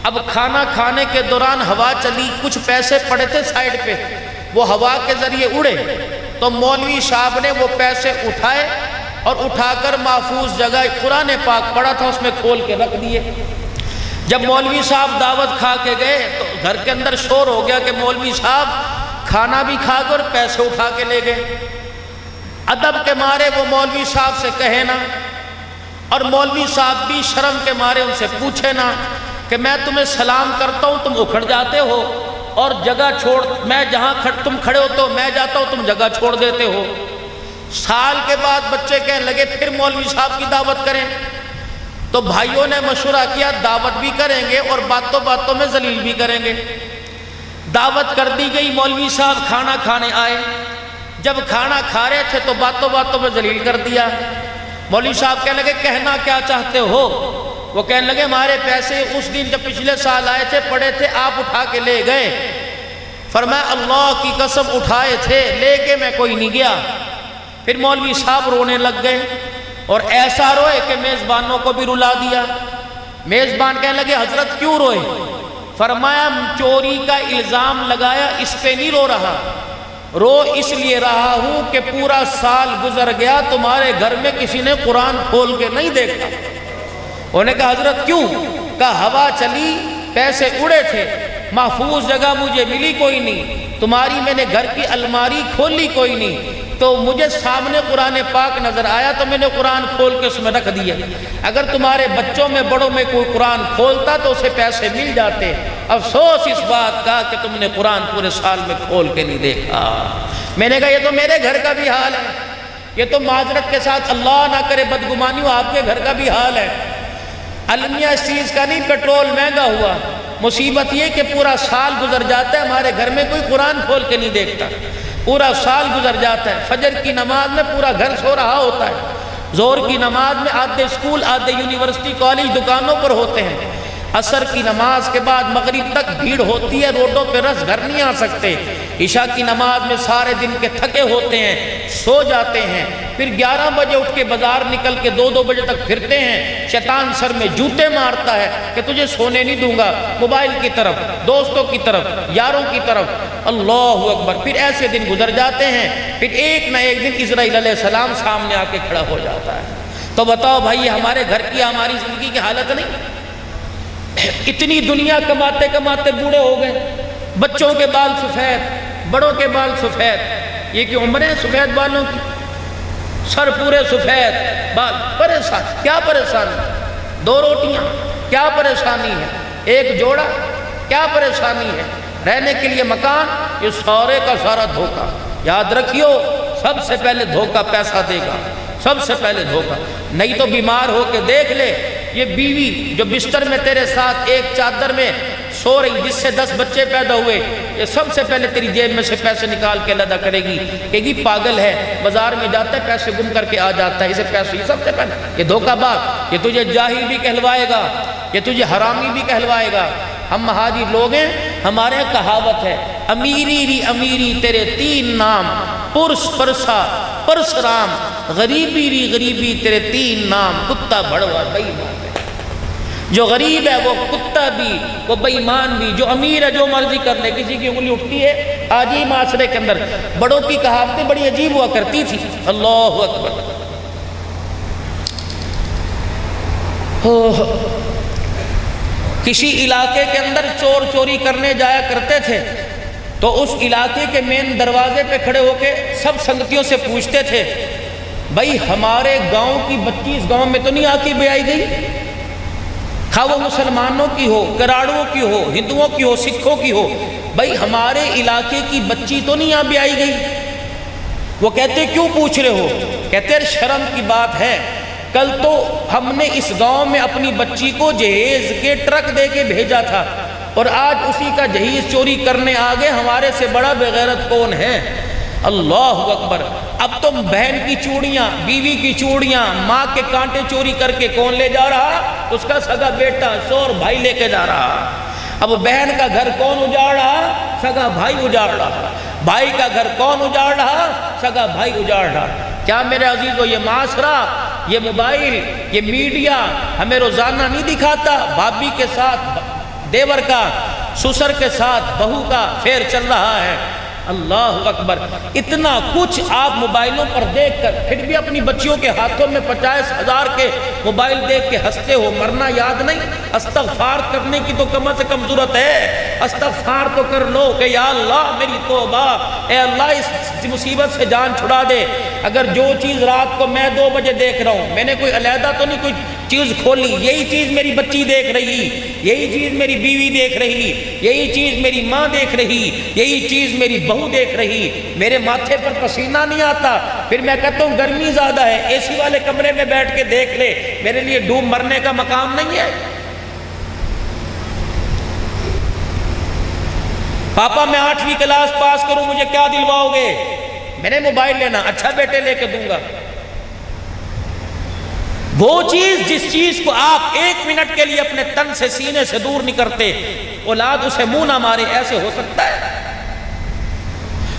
اب کھانا کھانے کے دوران ہوا چلی، کچھ پیسے پڑے تھے سائیڈ پہ، وہ ہوا کے ذریعے اڑے، تو مولوی صاحب نے وہ پیسے اٹھائے اور اٹھا کر محفوظ جگہ قرآن پاک پڑھا تھا اس میں کھول کے رکھ دیے۔ جب مولوی صاحب دعوت کھا کے گئے تو گھر کے اندر شور ہو گیا کہ مولوی صاحب کھانا بھی کھا کر پیسے اٹھا کے لے گئے۔ ادب کے مارے وہ مولوی صاحب سے کہے نہ، اور مولوی صاحب بھی شرم کے مارے ان سے پوچھے نہ کہ میں تمہیں سلام کرتا ہوں تم اکھڑ جاتے ہو، اور جگہ چھوڑ، میں جہاں تم کھڑے ہوتے ہو میں جاتا ہوں تم جگہ چھوڑ دیتے ہو۔ سال کے بعد بچے کہنے لگے پھر مولوی صاحب کی دعوت کریں، تو بھائیوں نے مشورہ کیا دعوت بھی کریں گے اور باتوں باتوں میں ذلیل بھی کریں گے۔ دعوت کر دی گئی، مولوی صاحب کھانا کھانے آئے، جب کھانا کھا رہے تھے تو باتوں باتوں میں ذلیل کر دیا۔ مولوی صاحب کہنے لگے کہنا کیا چاہتے ہو؟ وہ کہنے لگے ہمارے پیسے اس دن جب پچھلے سال آئے تھے پڑے تھے آپ اٹھا کے لے گئے۔ فرمایا اللہ کی قسم اٹھائے تھے، لے کے میں کوئی نہیں گیا۔ پھر مولوی صاحب رونے لگ گئے اور ایسا روئے کہ میزبانوں کو بھی رلا دیا۔ میزبان کہنے لگے حضرت کیوں روئے؟ فرمایا چوری کا الزام لگایا اس پہ نہیں رو رہا، رو اس لیے رہا ہوں کہ پورا سال گزر گیا تمہارے گھر میں کسی نے قرآن کھول کے نہیں دیکھا۔ انہوں نے کہا حضرت کیوں؟ کہا ہوا چلی، پیسے اڑے تھے، محفوظ جگہ مجھے ملی کوئی نہیں، تمہاری میں نے گھر کی الماری کھولی کوئی نہیں، تو مجھے سامنے قرآن پاک نظر آیا تو میں نے قرآن کھول کے اس میں رکھ دیا۔ اگر تمہارے بچوں میں بڑوں میں کوئی قرآن کھولتا تو اسے پیسے مل جاتے، افسوس اس بات کا کہ تم نے قرآن پورے سال میں کھول کے نہیں دیکھا۔ میں نے کہا یہ تو میرے گھر کا بھی حال ہے، یہ تو معذرت کے ساتھ اللہ نہ کرے بدگمانی ہو آپ کے گھر کا بھی حال ہے۔ المیہ اس چیز کا نہیں پیٹرول مہنگا ہوا، مصیبت یہ کہ پورا سال گزر جاتا ہے ہمارے گھر میں کوئی قرآن کھول کے نہیں دیکھتا، پورا سال گزر جاتا ہے، فجر کی نماز میں پورا گھر سو رہا ہوتا ہے، ظہر کی نماز میں آدھے اسکول آدھے یونیورسٹی کالج دکانوں پر ہوتے ہیں، عصر کی نماز کے بعد مغرب تک بھیڑ ہوتی ہے، روڈوں پہ رس گھر نہیں آ سکتے، عشاء کی نماز میں سارے دن کے تھکے ہوتے ہیں، سو جاتے ہیں، پھر 11 بجے اٹھ کے بازار نکل کے 2 بجے تک پھرتے ہیں، شیطان سر میں جوتے مارتا ہے کہ تجھے سونے نہیں دوں گا، موبائل کی طرف، دوستوں کی طرف، یاروں کی طرف، اللہ اکبر۔ پھر ایسے دن گزر جاتے ہیں، پھر ایک نہ ایک دن اسرائیل علیہ السلام سامنے آ کے کھڑا ہو جاتا ہے۔ تو بتاؤ بھائی یہ ہمارے گھر کی ہماری زندگی کی حالت نہیں؟ اتنی دنیا کماتے کماتے بوڑھے ہو گئے، بچوں کے بال سفید، بڑوں کے بال سفید، یہ کی عمریں سفید بالوں کی، سر پورے سفید بال، پریشان، کیا پریشانی؟ 2 روٹیاں کیا پریشانی ہے؟ ایک جوڑا کیا پریشانی ہے؟ رہنے کے لیے مکان، یہ سارے کا سارا دھوکہ۔ یاد رکھیو سب سے پہلے دھوکہ پیسہ دے گا، سب سے پہلے دھوکہ۔ نہیں تو بیمار ہو کے دیکھ لے، یہ بیوی جو بستر میں تیرے ساتھ ایک چادر میں سو رہی جس سے 10 بچے پیدا ہوئے، یہ سب سے پہلے تیری جیب میں سے پیسے نکال کے علیحدہ کرے گی، کہ یہ پاگل ہے، بازار میں جاتا ہے پیسے گم کر کے آ جاتا ہے، اسے پیسے، یہ سب سے پہلے یہ دھوکہ باز، یہ تجھے جاہل بھی کہلوائے گا، یہ تجھے حرامی بھی کہلوائے گا۔ ہم مہاجر لوگ ہیں، ہمارے یہاں کہاوت ہے امیری ری امیری تیرے 3 نام، پرس پرسا پرس رام، غریبی ری غریبی تیرے 3 نام، کتا بھڑوا بے ایمان ہے۔ جو غریب ہے وہ کتا بھی، وہ بے ایمان بھی، جو امیر ہے جو مرضی کر لے، کسی کی انگلی اٹھتی ہے۔ آج ہی معاشرے کے اندر بڑوں کی کہاوتیں بڑی عجیب ہوا کرتی تھی، اللہ اکبر۔ کسی علاقے کے اندر چور چوری کرنے جایا کرتے تھے تو اس علاقے کے مین دروازے پہ کھڑے ہو کے سب سنگتیوں سے پوچھتے تھے بھائی ہمارے گاؤں کی بچی اس گاؤں میں تو نہیں آ کے بیائی گئی؟ خواہ وہ مسلمانوں کی ہو، کراڑوں کی ہو، ہندوؤں کی ہو، سکھوں کی ہو، بھائی ہمارے علاقے کی بچی تو نہیں آ بیائی گئی؟ وہ کہتے کیوں پوچھ رہے ہو؟ کہتے شرم کی بات ہے، کل تو ہم نے اس گاؤں میں اپنی بچی کو جہیز کے ٹرک دے کے بھیجا تھا، اور آج اسی کا جہیز چوری کرنے آگے، ہمارے سے بڑا بے غیرت کون ہے؟ اللہ اکبر۔ اب تم بہن کی چوڑیاں، بیوی کی چوڑیاں، ماں کے کانٹے چوری کر کے کون لے جا رہا؟ اس کا سگا بیٹا، شور بھائی لے کے جا رہا۔ اب بہن کا گھر کون اجاڑ رہا؟ سگا بھائی اجاڑ رہا۔ بھائی کا گھر کون اجاڑ رہا؟ سگا بھائی اجاڑ رہا۔ کیا میرے عزیزو یہ معاشرہ، یہ موبائل، یہ میڈیا ہمیں روزانہ نہیں دکھاتا بھابھی کے ساتھ دیور کا، سسر کے ساتھ بہو کا فیر چل رہا ہے؟ اللہ اکبر۔ اتنا کچھ آپ موبائلوں پر دیکھ کر پھر بھی اپنی بچیوں کے ہاتھوں میں 50,000 کے موبائل دیکھ کے ہنستے ہو، مرنا یاد نہیں؟ استغفار کرنے کی تو کم سے کم ضرورت ہے، استغفار تو کر لو کہ یا اللہ میری توبہ، اے اللہ اس مصیبت سے جان چھڑا دے۔ اگر جو چیز رات کو میں 2 بجے دیکھ رہا ہوں، میں نے کوئی علیحدہ تو نہیں کوئی چیز کھولی، یہی چیز میری بچی دیکھ رہی، یہی چیز میری بیوی دیکھ رہی، یہی چیز میری ماں دیکھ رہی، یہی چیز میری بہو دیکھ رہی، میرے ماتھے پر پسینہ نہیں آتا، پھر میں کہتا ہوں گرمی زیادہ ہے، اے سی والے کمرے میں بیٹھ کے دیکھ لے، میرے لیے ڈوب مرنے کا مقام نہیں ہے؟ پاپا میں 8ویں کلاس پاس کروں، مجھے کیا دلواؤ گے؟ میں نے موبائل لینا، اچھا بیٹے لے کے دوں گا۔ وہ چیز جس چیز کو آپ 1 منٹ کے لیے اپنے تن سے سینے سے دور نہیں کرتے، اولاد اسے منہ نہ مارے، ایسے ہو سکتا ہے؟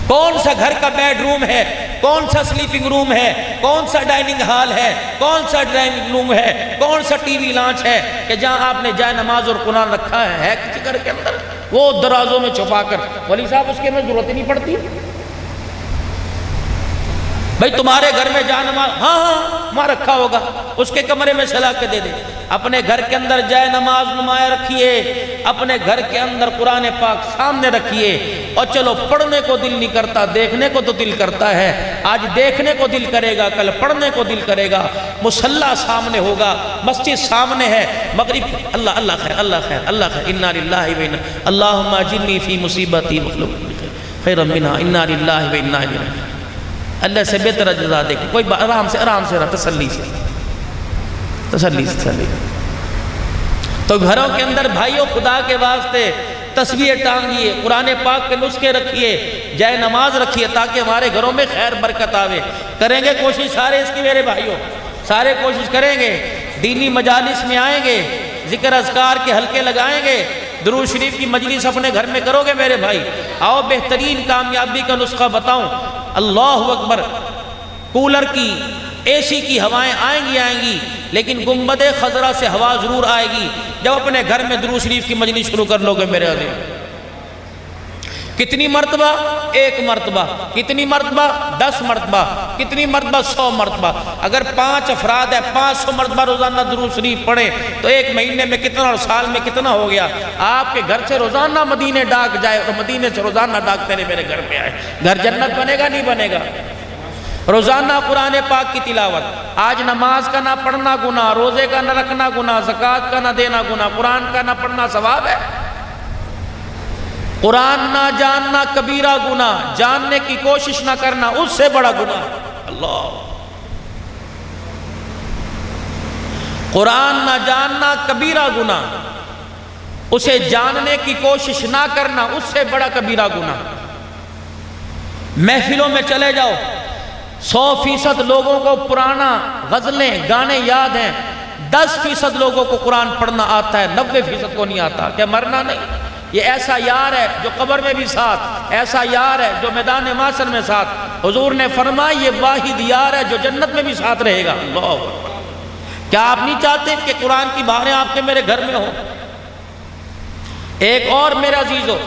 کون سا گھر کا بیڈ روم ہے، کون سا سلیپنگ روم ہے، کون سا ڈائننگ ہال ہے، کون سا ڈرائنگ روم ہے، کون سا ٹی وی لانچ ہے کہ جہاں آپ نے جائے نماز اور قرآن رکھا ہے کسی گھر کے اندر؟ وہ درازوں میں چھپا کر، ولی صاحب اس کے میں ضرورت ہی نہیں پڑتی۔ بھائی تمہارے گھر میں جائے نماز، ہاں وہاں رکھا ہوگا، اس کے کمرے میں چلا کے دے دے۔ اپنے گھر کے اندر جائے نماز نمایاں رکھیے، اپنے گھر کے اندر قرآن پاک سامنے رکھیے، اور چلو پڑھنے کو دل نہیں کرتا، دیکھنے کو تو دل کرتا ہے۔ آج دیکھنے کو دل کرے گا، کل پڑھنے کو دل کرے گا۔ مصلی سامنے ہوگا، مسجد سامنے ہے، مغرب اللہ اللہ خیر اللہ خیر اللہ خیر، انا للہ و انا اللہم اجرنی فی مصیبتی واخلف خیرا منہا انا للہ و انا الیہ راجعون۔ اللہ سے بہتر جزا دے گا۔ کوئی آرام سے رہا، تسلی سے۔ تو گھروں کے اندر بھائیوں خدا کے واسطے تسبیح ٹانگیے، قرآن پاک کے نسخے رکھیے، جائے نماز رکھیے، تاکہ ہمارے گھروں میں خیر برکت آوے۔ کریں گے کوشش سارے اس کی میرے بھائیوں، سارے کوشش کریں گے، دینی مجالس میں آئیں گے، ذکر اذکار کے حلقے لگائیں گے، درود شریف کی مجلس اپنے گھر میں کرو گے میرے بھائی۔ آؤ بہترین کامیابی کا نسخہ بتاؤں۔ اللہ اکبر، کولر کی، اے سی کی ہوائیں آئیں گی، لیکن گنبد خضرا سے ہوا ضرور آئے گی جب اپنے گھر میں درود شریف کی مجلس شروع کر لو گے میرے عزیز۔ کتنی مرتبہ؟ 1 مرتبہ۔ کتنی مرتبہ؟ 10 مرتبہ۔ کتنی مرتبہ؟ 100 مرتبہ۔ اگر 5 افراد ہے، 500 مرتبہ روزانہ درود شریف پڑھیں تو 1 مہینے میں کتنا اور سال میں کتنا ہو گیا؟ آپ کے گھر سے روزانہ مدینے ڈاک جائے اور مدینے سے روزانہ ڈاک تیرے میرے گھر پہ آئے، گھر جنت بنے گا نہیں بنے گا؟ روزانہ قرآن پاک کی تلاوت۔ آج نماز کا نہ پڑھنا گناہ، روزے کا نہ رکھنا گناہ، زکوٰۃ کا نہ دینا گناہ، قرآن کا نہ پڑھنا ثواب ہے؟ قرآن نہ جاننا کبیرہ گناہ، جاننے کی کوشش نہ کرنا اس سے بڑا گناہ۔ اللہ، قرآن نہ جاننا کبیرہ گناہ، اسے جاننے کی کوشش نہ کرنا اس سے بڑا کبیرہ گناہ۔ محفلوں میں چلے جاؤ، 100% لوگوں کو پرانا غزلیں گانے یاد ہیں، 10% لوگوں کو قرآن پڑھنا آتا ہے، 90% کو نہیں آتا۔ کیا مرنا نہیں؟ یہ ایسا یار ہے جو قبر میں بھی ساتھ، ایسا یار ہے جو میدان محشر میں ساتھ۔ حضور نے فرمایا یہ واحد یار ہے جو جنت میں بھی ساتھ رہے گا۔ اللہ، کیا آپ نہیں چاہتے کہ قرآن کی بہاریں آپ کے میرے گھر میں ہوں؟ ایک اور میرے عزیزو،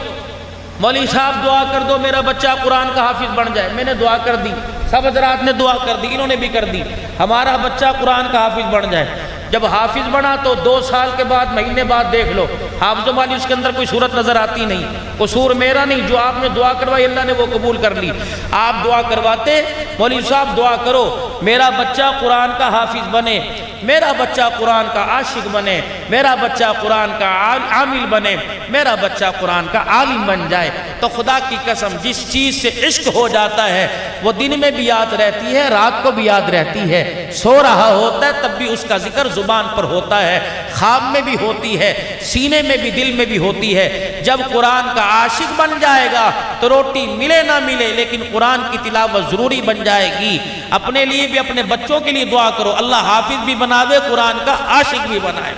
مولوی صاحب دعا کر دو میرا بچہ قرآن کا حافظ بن جائے۔ میں نے دعا کر دی، سب حضرات نے دعا کر دی، انہوں نے بھی کر دی، ہمارا بچہ قرآن کا حافظ بن جائے۔ جب حافظ بنا تو 2 سال کے بعد، مہینے بعد دیکھ لو، حافظوں والی اس کے اندر کوئی صورت نظر آتی نہیں۔ قصور میرا نہیں، جو آپ نے دعا کروائی اللہ نے وہ قبول کر لی۔ آپ دعا کرواتے، مولوی صاحب دعا کرو میرا بچہ قرآن کا حافظ بنے، میرا بچہ قرآن کا عاشق بنے، میرا بچہ قرآن کا عامل بنے، میرا بچہ قرآن کا عالم بن جائے، تو خدا کی قسم جس چیز سے عشق ہو جاتا ہے وہ دن میں بھی یاد رہتی ہے، رات کو بھی یاد رہتی ہے، سو رہا ہوتا ہے تب بھی اس کا ذکر زبان پر ہوتا ہے، خواب میں بھی ہوتی ہے، سینے میں بھی، دل میں بھی ہوتی ہے۔ جب قرآن کا عاشق بن جائے گا تو روٹی ملے نہ ملے لیکن قرآن کی تلاوت ضروری بن جائے گی۔ اپنے لیے بھی اپنے بچوں کے لیے دعا کرو، اللہ حافظ بھی بناوے، قرآن کا عاشق بھی بنائے۔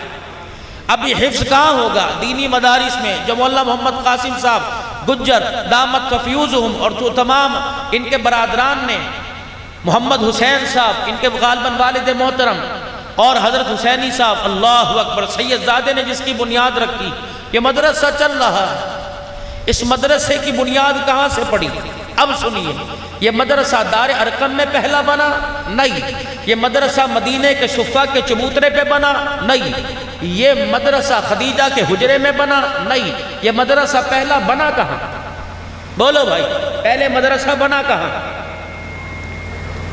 اب یہ حفظ کہاں ہوگا؟ دینی مدارس میں، جو مولانا محمد قاسم صاحب گجر دامت ففیوزہم اور جو تمام ان کے برادران نے، محمد حسین صاحب ان کے غالباً والد محترم، اور حضرت حسینی صاحب، اللہ اکبر، سید زادے نے جس کی بنیاد رکھی، یہ مدرسہ چل رہا ہے۔ اس مدرسے کی بنیاد کہاں سے پڑی؟ اب سنیے، یہ مدرسہ دار ارقم میں پہلا بنا؟ نہیں۔ یہ مدرسہ مدینے کے صفہ کے چبوترے پہ بنا؟ نہیں۔ یہ مدرسہ خدیجہ کے حجرے میں بنا؟ نہیں۔ یہ مدرسہ پہلا بنا کہاں؟ بولو بھائی، پہلے مدرسہ بنا کہاں؟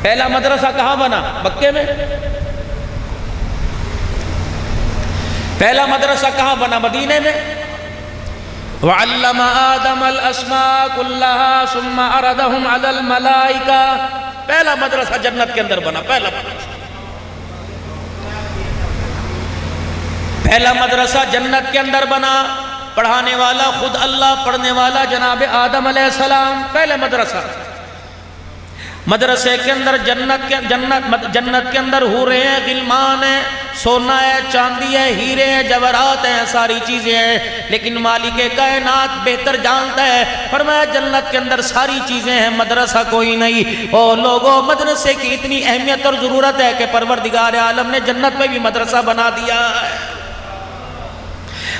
پہلا مدرسہ کہاں بنا؟ مکے میں؟ پہلا مدرسہ کہاں بنا؟ مدینے میں؟ وَعَلَّمَ آدَمَ الْأَسْمَاءَ كُلَّهَا ثُمَّ عَرَضَهُمْ عَلَى الْمَلَائِكَةِ۔ پہلا مدرسہ جنت کے اندر بنا، پہلا مدرسہ، پہلا مدرسہ جنت کے اندر بنا، پڑھانے والا خود اللہ، پڑھنے والا جناب آدم علیہ السلام، پہلے مدرسہ۔ مدرسے کے اندر جنت کے اندر حوریں ہیں، غلمان ہیں، سونا ہے، چاندی ہے، ہیرے ہیں، جواہرات ہیں، ساری چیزیں ہیں، لیکن مالک کائنات بہتر جانتا ہے، فرمایا جنت کے اندر ساری چیزیں ہیں، مدرسہ کوئی نہیں۔ او لوگوں، مدرسے کی اتنی اہمیت اور ضرورت ہے کہ پروردگار عالم نے جنت میں بھی مدرسہ بنا دیا ہے۔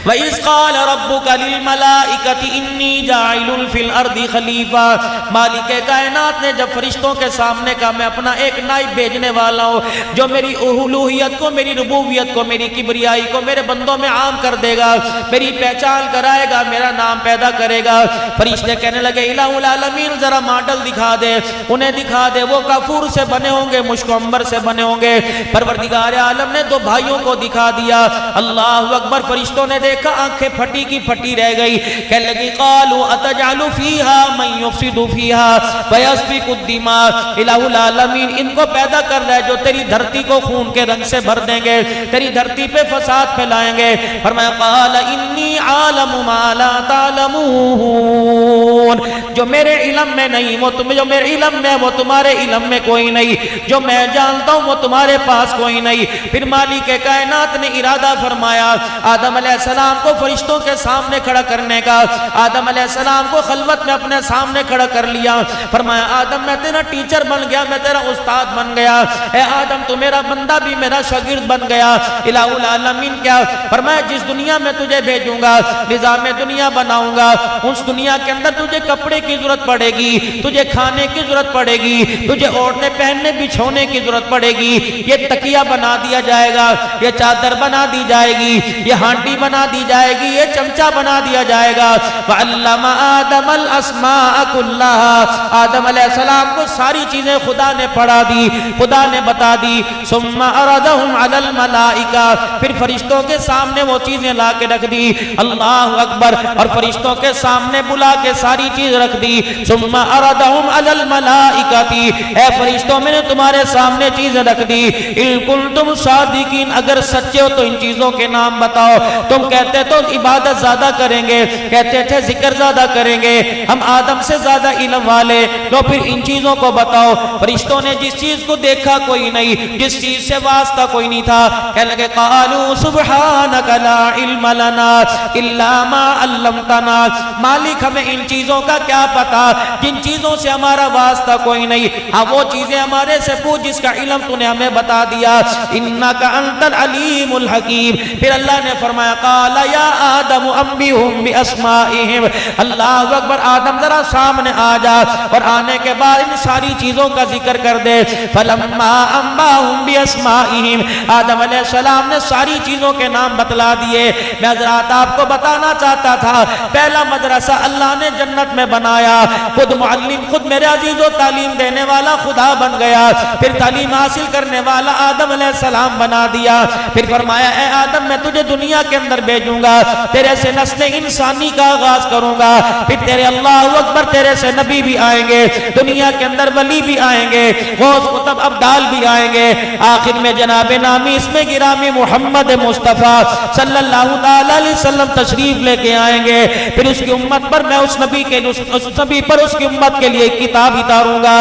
وَإِذْ قَالَ رَبُّكَ لِلْمَلَائِكَةِ إِنِّي جَاعِلٌ فِي الْأَرْضِ خَلِيفَةً، مالک کائنات نے جب فرشتوں کے سامنے کہا میں اپنا ایک نائب بھیجنے والا ہوں جو میری الوہیت کو، میری ربوبیت کو، میری کبریائی کو میرے بندوں میں عام کر دے گا، میری پہچان کرائے گا، میرا نام پیدا کرے گا۔ فرشتے کہنے لگے الہ العالمین ذرا ماڈل دکھا دے، انہیں دکھا دے، وہ کافور سے بنے ہوں گے، مشک و عنبر سے بنے ہوں گے۔ پروردگار عالم نے دو بھائیوں کو دکھا دیا، اللہ اکبر۔ فرشتوں نے دیکھا، آنکھیں پھٹی کی پھٹی رہ گئی، کہنے لگی قالوا اتجعل فیہا من یفسد فیہا ویسفک الدماء، الہ العالمین ان کو پیدا کر رہا ہے جو تیری دھرتی کو خون کے رنگ سے بھر دیں گے، تیری دھرتی پہ فساد پھیلائیں گے۔ فرمایا قال انی عالم ما لا تعلمون، جو میرے علم میں نہیں وہ تمہیں، جو میرے علم میں وہ تمہارے علم میں کوئی نہیں، جو میں جانتا ہوں وہ تمہارے پاس کوئی نہیں۔ پھر مالک کائنات نے ارادہ فرمایا آدم علیہ السلام کو فرشتوں کے سامنے کھڑا کرنے کا۔ آدم علیہ السلام کو خلوت میں اپنے سامنے کھڑا کر لیا، فرمایا آدم میں تیرا ٹیچر بن گیا، میں تیرا استاد بن گیا، اے آدم تو میرا بندہ بھی میرا شاگرد بن گیا۔ الہ العالمین کیا فرمایا جس دنیا میں تجھے بھیجوں گا، نظام دنیا بناؤں گا، اس دنیا کے اندر تجھے کپڑے کی ضرورت پڑے گی، تجھے کھانے کی ضرورت پڑے گی، تجھے اوڑھنے پہننے بچھونے کی ضرورت پڑے گی، یہ تکیہ بنا دیا جائے گا، یہ چادر بنا دی جائے گی، یہ ہانڈی بنا دی جائے گی، یہ چمچہ بنا دیا جائے گا۔ وَعَلَّمَ آدَمَ الْأَسْمَاءَ كُلَّهَا، آدم علیہ السلام کو ساری چیزیں خدا نے پڑھا دی، خدا نے بتا دی۔ ثُمَّ عَرَضَهُمْ عَلَى الْمَلَائِكَةِ، پھر فرشتوں کے سامنے وہ چیزیں لا کے رکھ دی، اللہ اکبر، اور فرشتوں کے سامنے بلا کے ساری چیز رکھ دی۔ ثُمَّ عَرَضَهُمْ عَلَى الْمَلَائِكَةِ، اے فرشتوں میں نے تمہارے سامنے چیزیں رکھ دی، اِن كُنتُمْ صَادِقِينَ، اگر سچے ہو تو ان چیزوں کے نام بتاؤ۔ تم کہتے تو عبادت زیادہ کریں گے، کہتے تھے ذکر زیادہ کریں گے، ہم آدم سے زیادہ علم والے، تو پھر ان چیزوں کو بتاؤ۔ فرشتوں نے جس چیز کو دیکھا کوئی نہیں، جس چیز سے واسطہ کوئی نہیں تھا، کہنے لگے قالوا سبحانک لا علم لنا الا ما علمتنا، مالک ہمیں ان چیزوں کا کیا پتا جن چیزوں سے ہمارا واسطہ کوئی نہیں، ہاں وہ چیزیں ہمارے سے پوچھ جس کا علم تو نے ہمیں بتا دیا، انک انت العلیم الحکیم۔ پھر اللہ نے فرمایا قال یا آدم انبئہم باسمائہم، اللہ اکبر، آدم ذرا سامنے آ جا، اور آنے کے بعد ان ساری چیزوں کا ذکر کر دے۔ فلما انباہم باسمائہم، آدم علیہ السلام نے ساری چیزوں کے نام بتلا دیے۔ میں حضرات آپ کو بتانا چاہتا تھا، پہلا مدرسہ اللہ نے جنت میں بنا بنایا، خود معلم، خود میرے عزیزو تعلیم دینے والا خدا بن گیا، پھر تعلیم حاصل کرنے والا آدم علیہ السلام بنا دیا، پھر فرمایا اے آدم میں تجھے دنیا کے اندر بھیجوں گا، تیرے سے نسل انسانی کا آغاز کروں گا، پھر تیرے اللہ اکبر تیرے سے نبی بھی آئیں گے، دنیا کے اندر ولی بھی آئیں گے، غوث قطب ابدال بھی آئیں گے، آخر میں جناب نامی اس میں گرامی محمد مصطفیٰ صلی اللہ علیہ وسلم تشریف لے کے آئیں گے، پھر اس کی امت پر میں اس نبی پر اس کی امت کے لیے ایک کتاب اتاروں گا،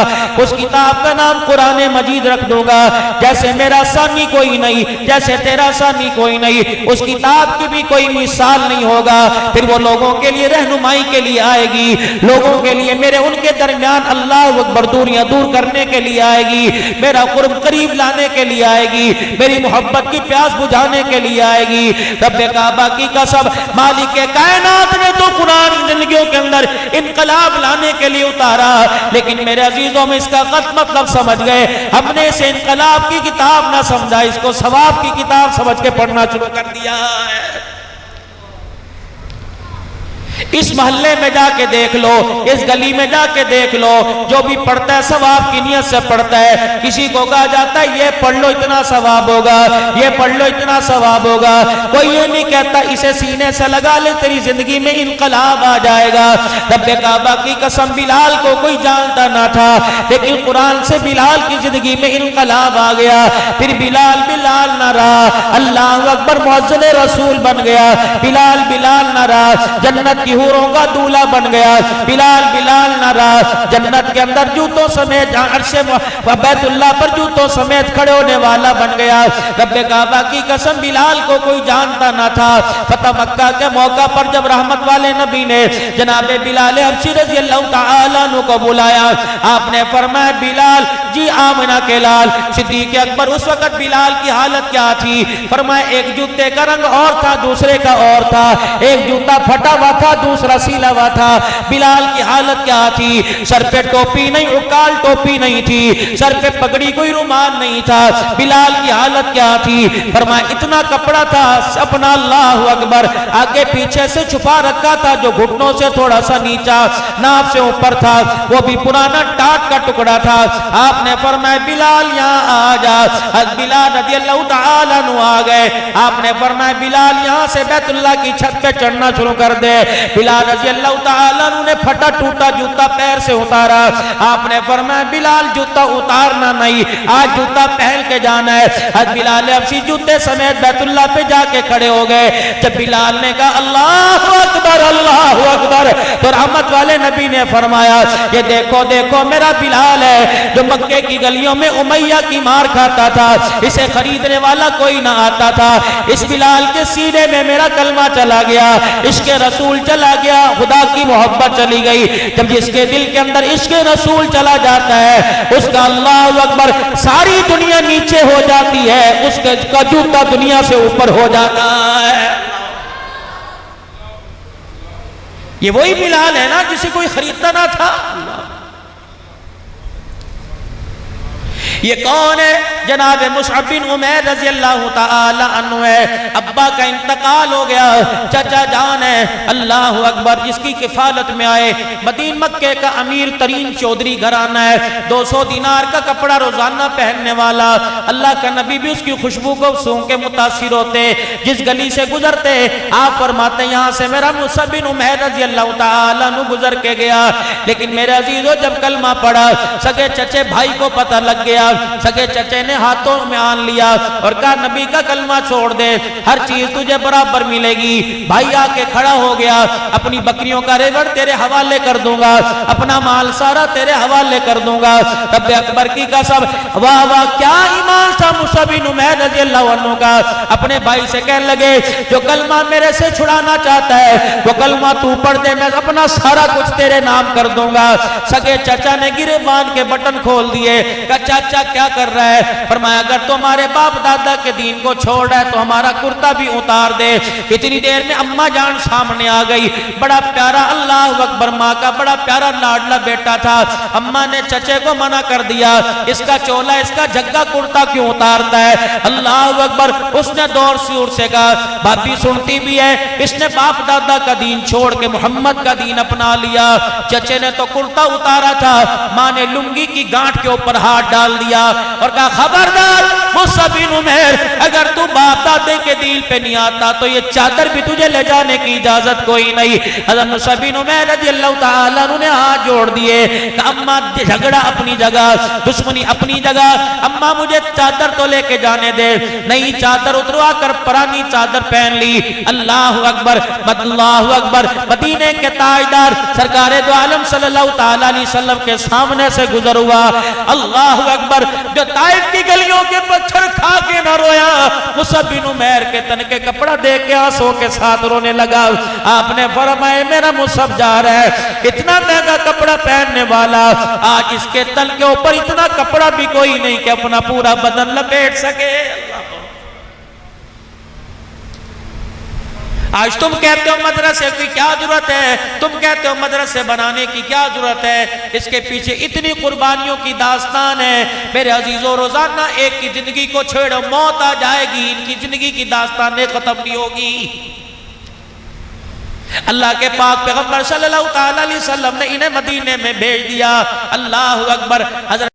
اس کتاب کا نام قرآن مجید رکھ دوں گا، جیسے میرا ثانی کوئی نہیں، جیسے تیرا ثانی کوئی نہیں، اس کتاب کی بھی کوئی مثال نہیں ہوگا، پھر وہ لوگوں کے لیے رہنمائی کے لیے آئے گی، لوگوں کے لیے میرے ان کے درمیان اللہ اکبر دوریاں دور کرنے کے لیے آئے گی، میرا قرب قریب لانے کے لیے آئے گی، میری محبت کی پیاس بجھانے کے لیے آئے گی۔ رب کعبہ کی قسم، مالک کائنات نے تو قرآن زندگیوں کے اندر انقلاب لانے کے لیے اتارا، لیکن میرے عزیزوں میں اس کا غلط مطلب سمجھ گئے، ہم نے اسے انقلاب کی کتاب نہ سمجھا، اس کو ثواب کی کتاب سمجھ کے پڑھنا شروع کر دیا ہے۔ اس محلے میں جا کے دیکھ لو، اس گلی میں جا کے دیکھ لو، جو بھی پڑھتا ہے ثواب کی نیت سے پڑھتا ہے، کسی کو کہا جاتا ہے یہ پڑھ لو اتنا ثواب ہوگا، یہ پڑھ لو اتنا ثواب ہوگا، کوئی یہ نہیں کہتا اسے سینے سے لگا لے تیری زندگی میں انقلاب آ جائے گا۔ رب کعبہ کی قسم، بلال کو کوئی جانتا نہ تھا، لیکن قرآن سے بلال کی زندگی میں انقلاب آ گیا، پھر بلال نہ رہا، اللہ اکبر مؤذن رسول بن گیا، بلال نہ رہا، جنت کی حوروں کا دولہا بن گیا، بلال نہ رہا، جنت کے اندر جوتوں سمیت عرش بیت اللہ پر جوتوں سمیت کھڑے ہونے والا بن گیا۔ رب کعبہ کی قسم، بلال کو کوئی جانتا نہ تھا۔ فتح مکہ کے موقع پر جب رحمت والے نبی نے جناب بلال حبشی رضی اللہ تعالیٰ عنہ کو بلایا، آپ نے فرمایا بلال جی آمنہ کے لال صدیق اکبر، اس وقت بلال کی حالت کیا تھی؟ فرمایا ایک جوتے کا رنگ اور تھا، دوسرے کا اور تھا، ایک جوتا پھٹا ہوا تھا، دوسرا سیلا ہوا تھا۔ بلال کی حالت کیا تھی؟ سر پہ ٹوپی نہیں، اکال ٹوپی نہیں تھی، سر پہ پگڑی کوئی رومال نہیں تھا۔ بلال کی حالت کیا تھی؟ فرمایا اتنا کپڑا تھا اپنا اللہ اکبر آگے پیچھے سے چھپا رکھا تھا، جو گھٹنوں سے تھوڑا سا نیچا ناف سے اوپر تھا، وہ بھی پرانا ٹاٹ کا ٹکڑا تھا۔ آپ نے فرمایا بلال یہاں آ جا۔ بلال رضی اللہ تعالیٰ عنہ آ گئے، آپ نے فرمایا بلال یہاں سے بیت اللہ کی چھت پہ چڑھنا شروع کر دے۔ بلال رضی اللہ تعالیٰ عنہ نے پھٹا ٹوٹا جوتا پیر سے اتارا، آپ نے فرمایا بلال جوتا اتارنا نہیں، آج جوتا پہن کے جانا ہے۔ بلال حبشی جوتے سمیت بیت اللہ پہ جا کے کھڑے ہو گئے۔ جب بلال نے کہا اللہ اکبر، تو رحمت والے نبی نے فرمایا یہ دیکھو دیکھو میرا بلال ہے جو مکے کی گلیوں میں امیہ کی مار کھاتا تھا، اسے خریدنے والا کوئی نہ آتا تھا، اس بلال کے سینے میں میرا کلمہ چلا گیا، عشق رسول چلا گیا، خدا کی محبت چلی گئی۔ جب جس کے دل کے اندر عشق رسول چلا جاتا ہے، اس کا اللہ اکبر ساری دنیا نیچے ہو جاتی ہے، اس کا جوتا دنیا سے اوپر ہو جاتا ہے۔ یہ وہی بلال ہے نا جسے کوئی خریدتا نہ تھا۔ یہ کون ہے؟ جناب مصعب بن عمیر رضی اللہ تعالی عنہ ہے، ابا کا انتقال ہو گیا، چچا جان ہے، اللہ اکبر، جس کی کفالت میں آئے، مدینہ مکے کا امیر ترین چودھری گھرانہ ہے، 200 دینار کا کپڑا روزانہ پہننے والا، اللہ کا نبی بھی اس کی خوشبو کو سونگ کے متاثر ہوتے، جس گلی سے گزرتے آپ فرماتے یہاں سے میرا مصعب بن عمیر رضی اللہ تعالی عنہ گزر کے گیا، لیکن میرے عزیزو جب کلمہ پڑھا سگے چچے بھائی کو پتہ لگ گیا، سگے چچے نے ہاتھوں میں آن لیا اور کہا نبی کا کلمہ چھوڑ دے، ہر چیز تجھے برابر ملے گی۔ بھائی آ کے کھڑا ہو گیا، اپنی بکریوں کا ریوڑ تیرے حوالے کر دوں گا، اپنا مال سارا تیرے حوالے کر دوں گا۔ رب اکبر کی قسم، واہ واہ کیا ایمان تھا مصعب بن عمیر رضی اللہ عنہ کا۔ اپنے بھائی سے کہنے لگے جو کلمہ میرے سے چھڑانا چاہتا ہے وہ کلمہ تو پڑھ دے، میں اپنا سارا کچھ تیرے نام کر دوں گا۔ سگے چچا نے گریبان کے بٹن کھول دیے، کہا چاچا کیا کر رہا ہے؟ فرمایا اگر تو ہمارے باپ دادا کے دین کو چھوڑ رہا ہے تو ہمارا کرتا بھی اتار دے۔ اتنی دیر میں اماں جان سامنے آ گئی، بڑا پیارا، اللہ اکبر، ماں کا بڑا پیارا لاڈلا بیٹا تھا۔ اماں نے چچے کو منع کر دیا، اس کا چولا، اس کا جگہ کرتا کیوں اتارتا ہے؟ اللہ اکبر، اس نے دور سے کہا، بھابی سنتی بھی ہے، اس نے باپ دادا کا دین چھوڑ کے محمد کا دین اپنا لیا۔ چچے نے تو کرتا اتارا تھا، ماں نے لنگی کی گانٹ کے اوپر ہاتھ ڈال دیا اور کہا خبردار مصعب بن عمیر، اگر تو باپ دادے کے دین پہ نہیں آتا تو یہ چادر بھی تجھے لے جانے کی اجازت کوئی نہیں۔ حضرت مصعب بن عمیر رضی اللہ تعالیٰ عنہ نے ہاتھ جوڑ دیے کہ اماں جھگڑا اپنی جگہ، دشمنی اپنی جگہ، اماں مجھے چادر تو لے کے جانے دے۔ نئی چادر اتروا کر پرانی چادر پہن لی۔ اللہ اکبر، اللہ اکبر، مدینے کے تاجدار سرکار دو عالم صلی اللہ تعالیٰ علیہ وسلم کے سامنے سے گزر ہوا۔ اللہ اکبر، جو طائف کی گلیوں کے پتھر کھا کے نہ رویا، مصعب بن عمیر کے تن کے کپڑا دیکھ کے آنسوں کے ساتھ رونے لگا۔ آپ نے فرمایا میرا مصعب جا رہا ہے، اتنا مہنگا کپڑا پہننے والا، آج اس کے تن کے اوپر اتنا کپڑا بھی کوئی نہیں کہ اپنا پورا بدن لپیٹ سکے۔ آج تم کہتے ہو مدرسے کی کیا ضرورت ہے، تم کہتے ہو مدرسے بنانے کی کیا ضرورت ہے، اس کے پیچھے اتنی قربانیوں کی داستان ہے۔ میرے عزیزو، روزانہ ایک کی زندگی کو چھوڑو، موت آ جائے گی، ان کی زندگی کی داستانیں ختم نہیں ہوگی۔ اللہ کے پاک پیغمبر صلی اللہ علیہ وسلم نے انہیں مدینے میں بھیج دیا۔ اللہ اکبر، حضرت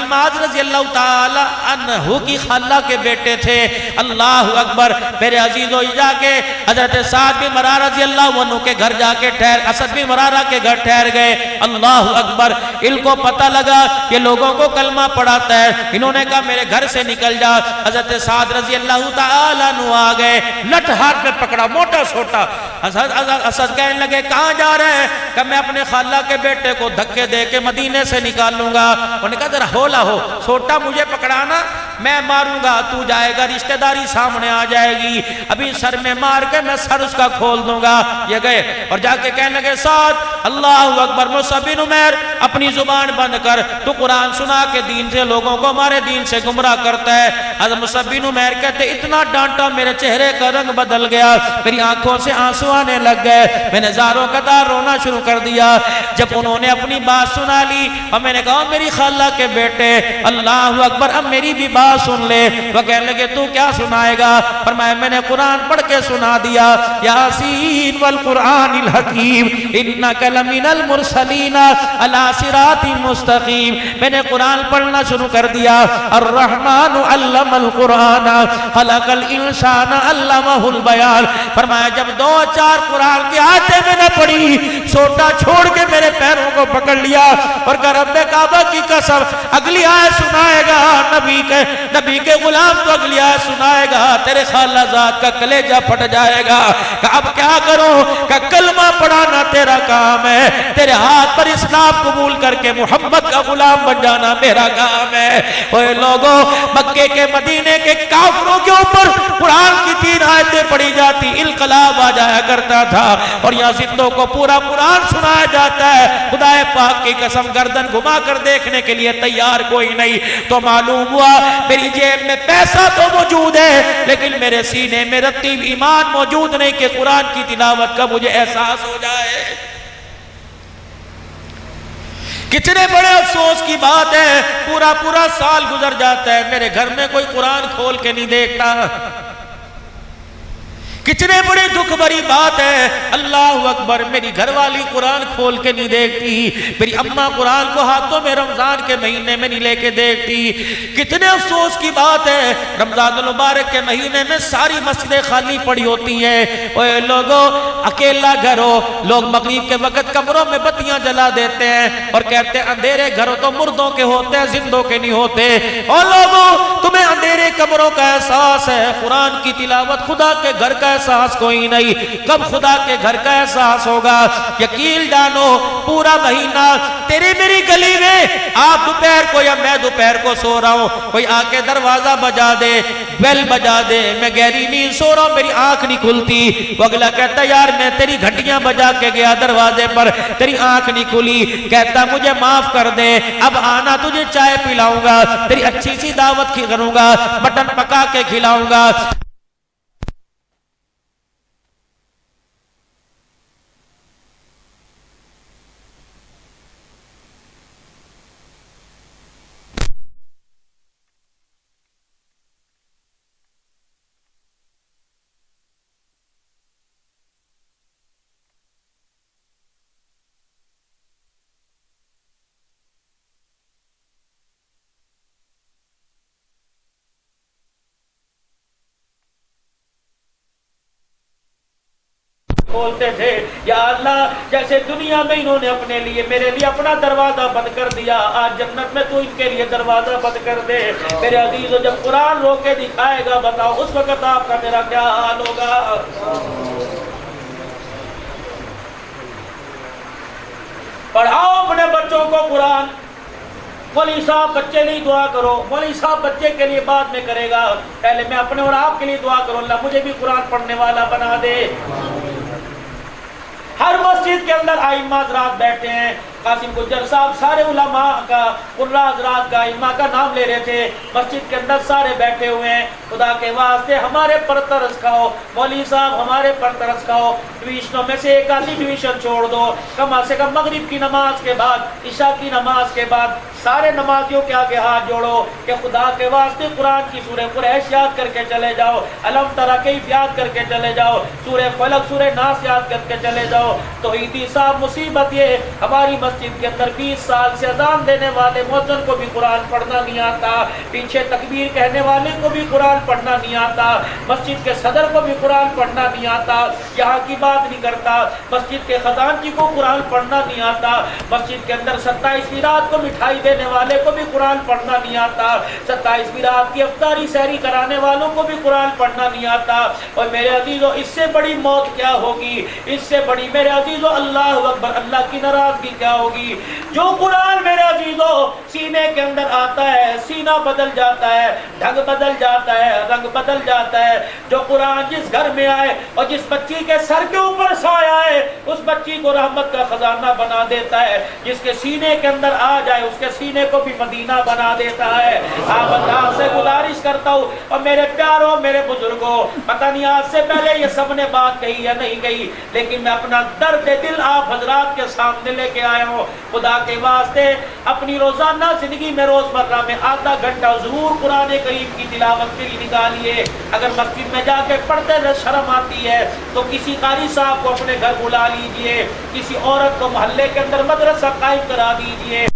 معاذ رضی اللہ تعالی عنہ کی خالہ کے بیٹے تھے۔ اللہ اکبر، میرے عزیزو، جا کے حضرت سعد بن مرارہ رضی اللہ عنہ کے گھر جا کے اسد بن مرارہ کے گھر ٹھہر گئے۔ اللہ اکبر، ان کو پتہ لگا کہ لوگوں کو کلمہ پڑھاتا ہے، انہوں نے کہا میرے گھر سے نکل جا۔ حضرت سعد رضی اللہ تعالی عنہ آ گئے، لٹ ہاتھ میں پکڑا، موٹا سوٹا۔ اسد کہنے لگے کہاں جا رہے ہیں؟ کہ میں اپنے خالہ کے بیٹے کو دھکے دے کے مدینے سے نکالوں گا۔ انہوں نے کہا ذرا ہولا ہو، سوٹا مجھے پکڑانا، میں ماروں گا، تو جائے گا، رشتہ داری سامنے آ جائے گی، ابھی سر میں مار کے میں سر اس کا کھول دوں گا۔ یہ گئے اور جا کے کہنے لگے سعد، اللہ اکبر، مصعب بن عمیر اپنی زبان بند کر، تو قرآن سنا کے دین سے لوگوں کو ہمارے دین سے گمراہ کرتا ہے۔ حضرت مصعب بن عمیر کہتے اتنا ڈانٹا میرے چہرے کا رنگ بدل گیا، میری آنکھوں سے آنسو آنے لگ گئے، میں نے زاروں قطار رونا شروع کر دیا۔ جب انہوں نے اپنی بات سنا لی اور میں نے کہا میری خالہ کے بیٹے، اللہ اکبر، اب میری بھی بات سن لے۔ وہ کہنے لگے تو کیا سنائے گا؟ فرمایا میں نے قرآن پڑھ کے سنا دیا، یاسین والقرآن الحکیم انک لمن المرسلین علی صراط مستقیم۔ میں نے قرآن پڑھنا شروع کر دیا، الرحمن علم القرآن خلق الانسان علمہ البیان۔ فرمایا جب 2-4 قرآن کی آیتیں میں نے پڑھی، سوٹا چھوڑ کے میرے پیروں کو پکڑ لیا اور کہا رب کعبہ کی قسم اگلی آیت سنائے گا، نبی کے غلام تو اگلی آیت سنائے گا، تیرے خالہ زاد کا کلیجہ پھٹ جائے گا۔ کہ اب کیا کروں؟ کہ کلمہ پڑھانا تیرا کام ہے، تیرے ہاتھ پر اسلام قبول کر کے محمد کا غلام بن جانا میرا کام ہے۔ اوے لوگوں، مکے کے مدینے کے کافروں کے اوپر قرآن کی 3 آیتیں پڑھی جاتی، انقلاب آ جایا کرتا تھا، اور یہاں زندوں کو پورا قرآن سنایا جاتا ہے۔ خدا پاک کی قسم، گردن گھما کر دیکھنے کے لیے تیار کوئی نہیں۔ تو معلوم ہوا میری جیب میں پیسہ تو موجود ہے لیکن میرے سینے میں رتیب ایمان موجود نہیں کہ قرآن کی تلاوت کا مجھے احساس ہو جائے۔ کتنے بڑے افسوس کی بات ہے، پورا سال گزر جاتا ہے، میرے گھر میں کوئی قرآن کھول کے نہیں دیکھتا۔ کتنے بڑی دکھ بری بات ہے، اللہ اکبر، میری گھر والی قرآن کھول کے نہیں دیکھتی، میری اماں قرآن کو ہاتھوں میں رمضان کے مہینے میں نہیں لے کے دیکھتی۔ کتنے افسوس کی بات ہے، رمضان المبارک کے مہینے میں ساری مسجدیں خالی پڑی ہوتی ہیں۔ اوے لوگوں، اکیلا گھر ہو، لوگ مغرب کے وقت کمروں میں بتیاں جلا دیتے ہیں اور کہتے ہیں اندھیرے گھروں تو مردوں کے ہوتے ہیں، زندوں کے نہیں ہوتے۔ اور لوگوں، تمہیں اندھیرے کمروں کا احساس ہے، قرآن کی تلاوت خدا کے گھر کا کا احساس کوئی نہیں، کب خدا کے گھر کا احساس ہوگا؟ یقین جانو پورا مہینہ تیری میری گلی میں آپ دوپہر کو یا میں دوپہر کو سو رہا ہوں، کوئی آ کے دروازہ بجا دے، بیل بجا دے، میں گہری نیند سو رہا ہوں، میری آنکھ نہیں کھلتی، وہ اگلا کہتا یار میں تیری گھنٹیاں بجا کے گیا دروازے پر، تیری آنکھ نہیں کھلی، کہتا مجھے معاف کر دے، اب آنا تجھے چائے پلاؤں گا، تیری اچھی سی دعوت کروں گا، مٹن پکا کے کھلاؤں گا۔ بولتے تھے یا اللہ جیسے دنیا میں انہوں نے اپنے لیے میرے لیے اپنا دروازہ بند کر دیا، آج جنت میں تو ان کے لیے دروازہ بند کر دے۔ میرے عزیزو جب قرآن رو کے دکھائے گا بتاؤ اس وقت آپ کا میرا کیا حال ہوگا؟ پڑھاؤ اپنے بچوں کو قرآن۔ مولوی صاحب بچے نہیں دعا کرو، مولوی صاحب بچے کے لیے بعد میں کرے گا، پہلے میں اپنے اور آپ کے لیے دعا کرو اللہ مجھے بھی قرآن پڑھنے والا بنا دے۔ ہر مسجد کے اندر ائمہ حضرات بیٹھے ہیں، قاسم گجر صاحب سارے علماء کا قراء حضرات کا ائمہ کا نام لے رہے تھے، مسجد کے اندر سارے بیٹھے ہوئے ہیں، خدا کے واسطے ہمارے پر ترس کھاؤ، مولوی صاحب ہمارے پر ترس کھاؤ، ڈویژنوں میں سے ایک آدھی ڈویژن چھوڑ دو، کم سے کم مغرب کی نماز کے بعد عشاء کی نماز کے بعد سارے نمازیوں کے آگے ہاتھ جوڑو کہ خدا کے واسطے قرآن کی سورہ قریش یاد کر کے چلے جاؤ، علم تری کیف یاد کر کے چلے جاؤ، سورہ فلق سورہ ناس یاد کر کے چلے جاؤ۔ توحیدی صاحب مصیبت یہ ہماری مسجد کے اندر 20 سال سے اذان دینے والے مؤذن کو بھی قرآن پڑھنا نہیں آتا، پیچھے تکبیر کہنے والے کو بھی قرآن پڑھنا نہیں آتا، مسجد کے صدر کو بھی قرآن پڑھنا نہیں آتا، یہاں کی بات نہیں کرتا، مسجد کے خزانچی کو قرآن پڑھنا نہیں آتا، مسجد کے اندر 27ویں رات کو مٹھائی دینے والے کو بھی قرآن پڑھنا نہیں آتا، 27ویں رات کی افطاری سحری کرانے والوں کو بھی قرآن پڑھنا نہیں آتا۔ اور میرے عزیزو اس سے بڑی موت کیا ہوگی، اس سے بڑی میرے عزیزو اللہ اکبر اللہ کی ناراضگی کیا ہوگی؟ جو قرآن میرے عزیزو سینے کے اندر آتا ہے سینہ بدل جاتا ہے، ڈھنگ بدل جاتا ہے، رنگ بدل جاتا ہے۔ جو قرآن جس گھر میں آئے اور جس بچی کے سر کے اوپر سایہ ہے اس بچی کو رحمت کا خزانہ بنا دیتا ہے، جس کے سینے کے اندر آ جائے اس کے سینے کو بھی مدینہ بنا دیتا ہے۔ آپ اللہ سے گزارش کرتا ہوں اور میرے پیاروں میرے بزرگوں، پتہ نہیں آج سے پہلے یہ سب نے بات کہی یا نہیں کہی، لیکن میں اپنا درد دل آپ حضرات کے سامنے لے کے آیا ہوں۔ خدا کے واسطے اپنی روزانہ زندگی میں روزمرہ میں آدھا گھنٹہ ضرور قرآن کریم کی تلاوت کے لیے نکالیے۔ اگر مسجد میں جا کے پڑھتے ہوئے شرم آتی ہے تو کسی قاری صاحب کو اپنے گھر بلا لیجئے، کسی عورت کو محلے کے اندر مدرسہ قائم کرا دیجئے۔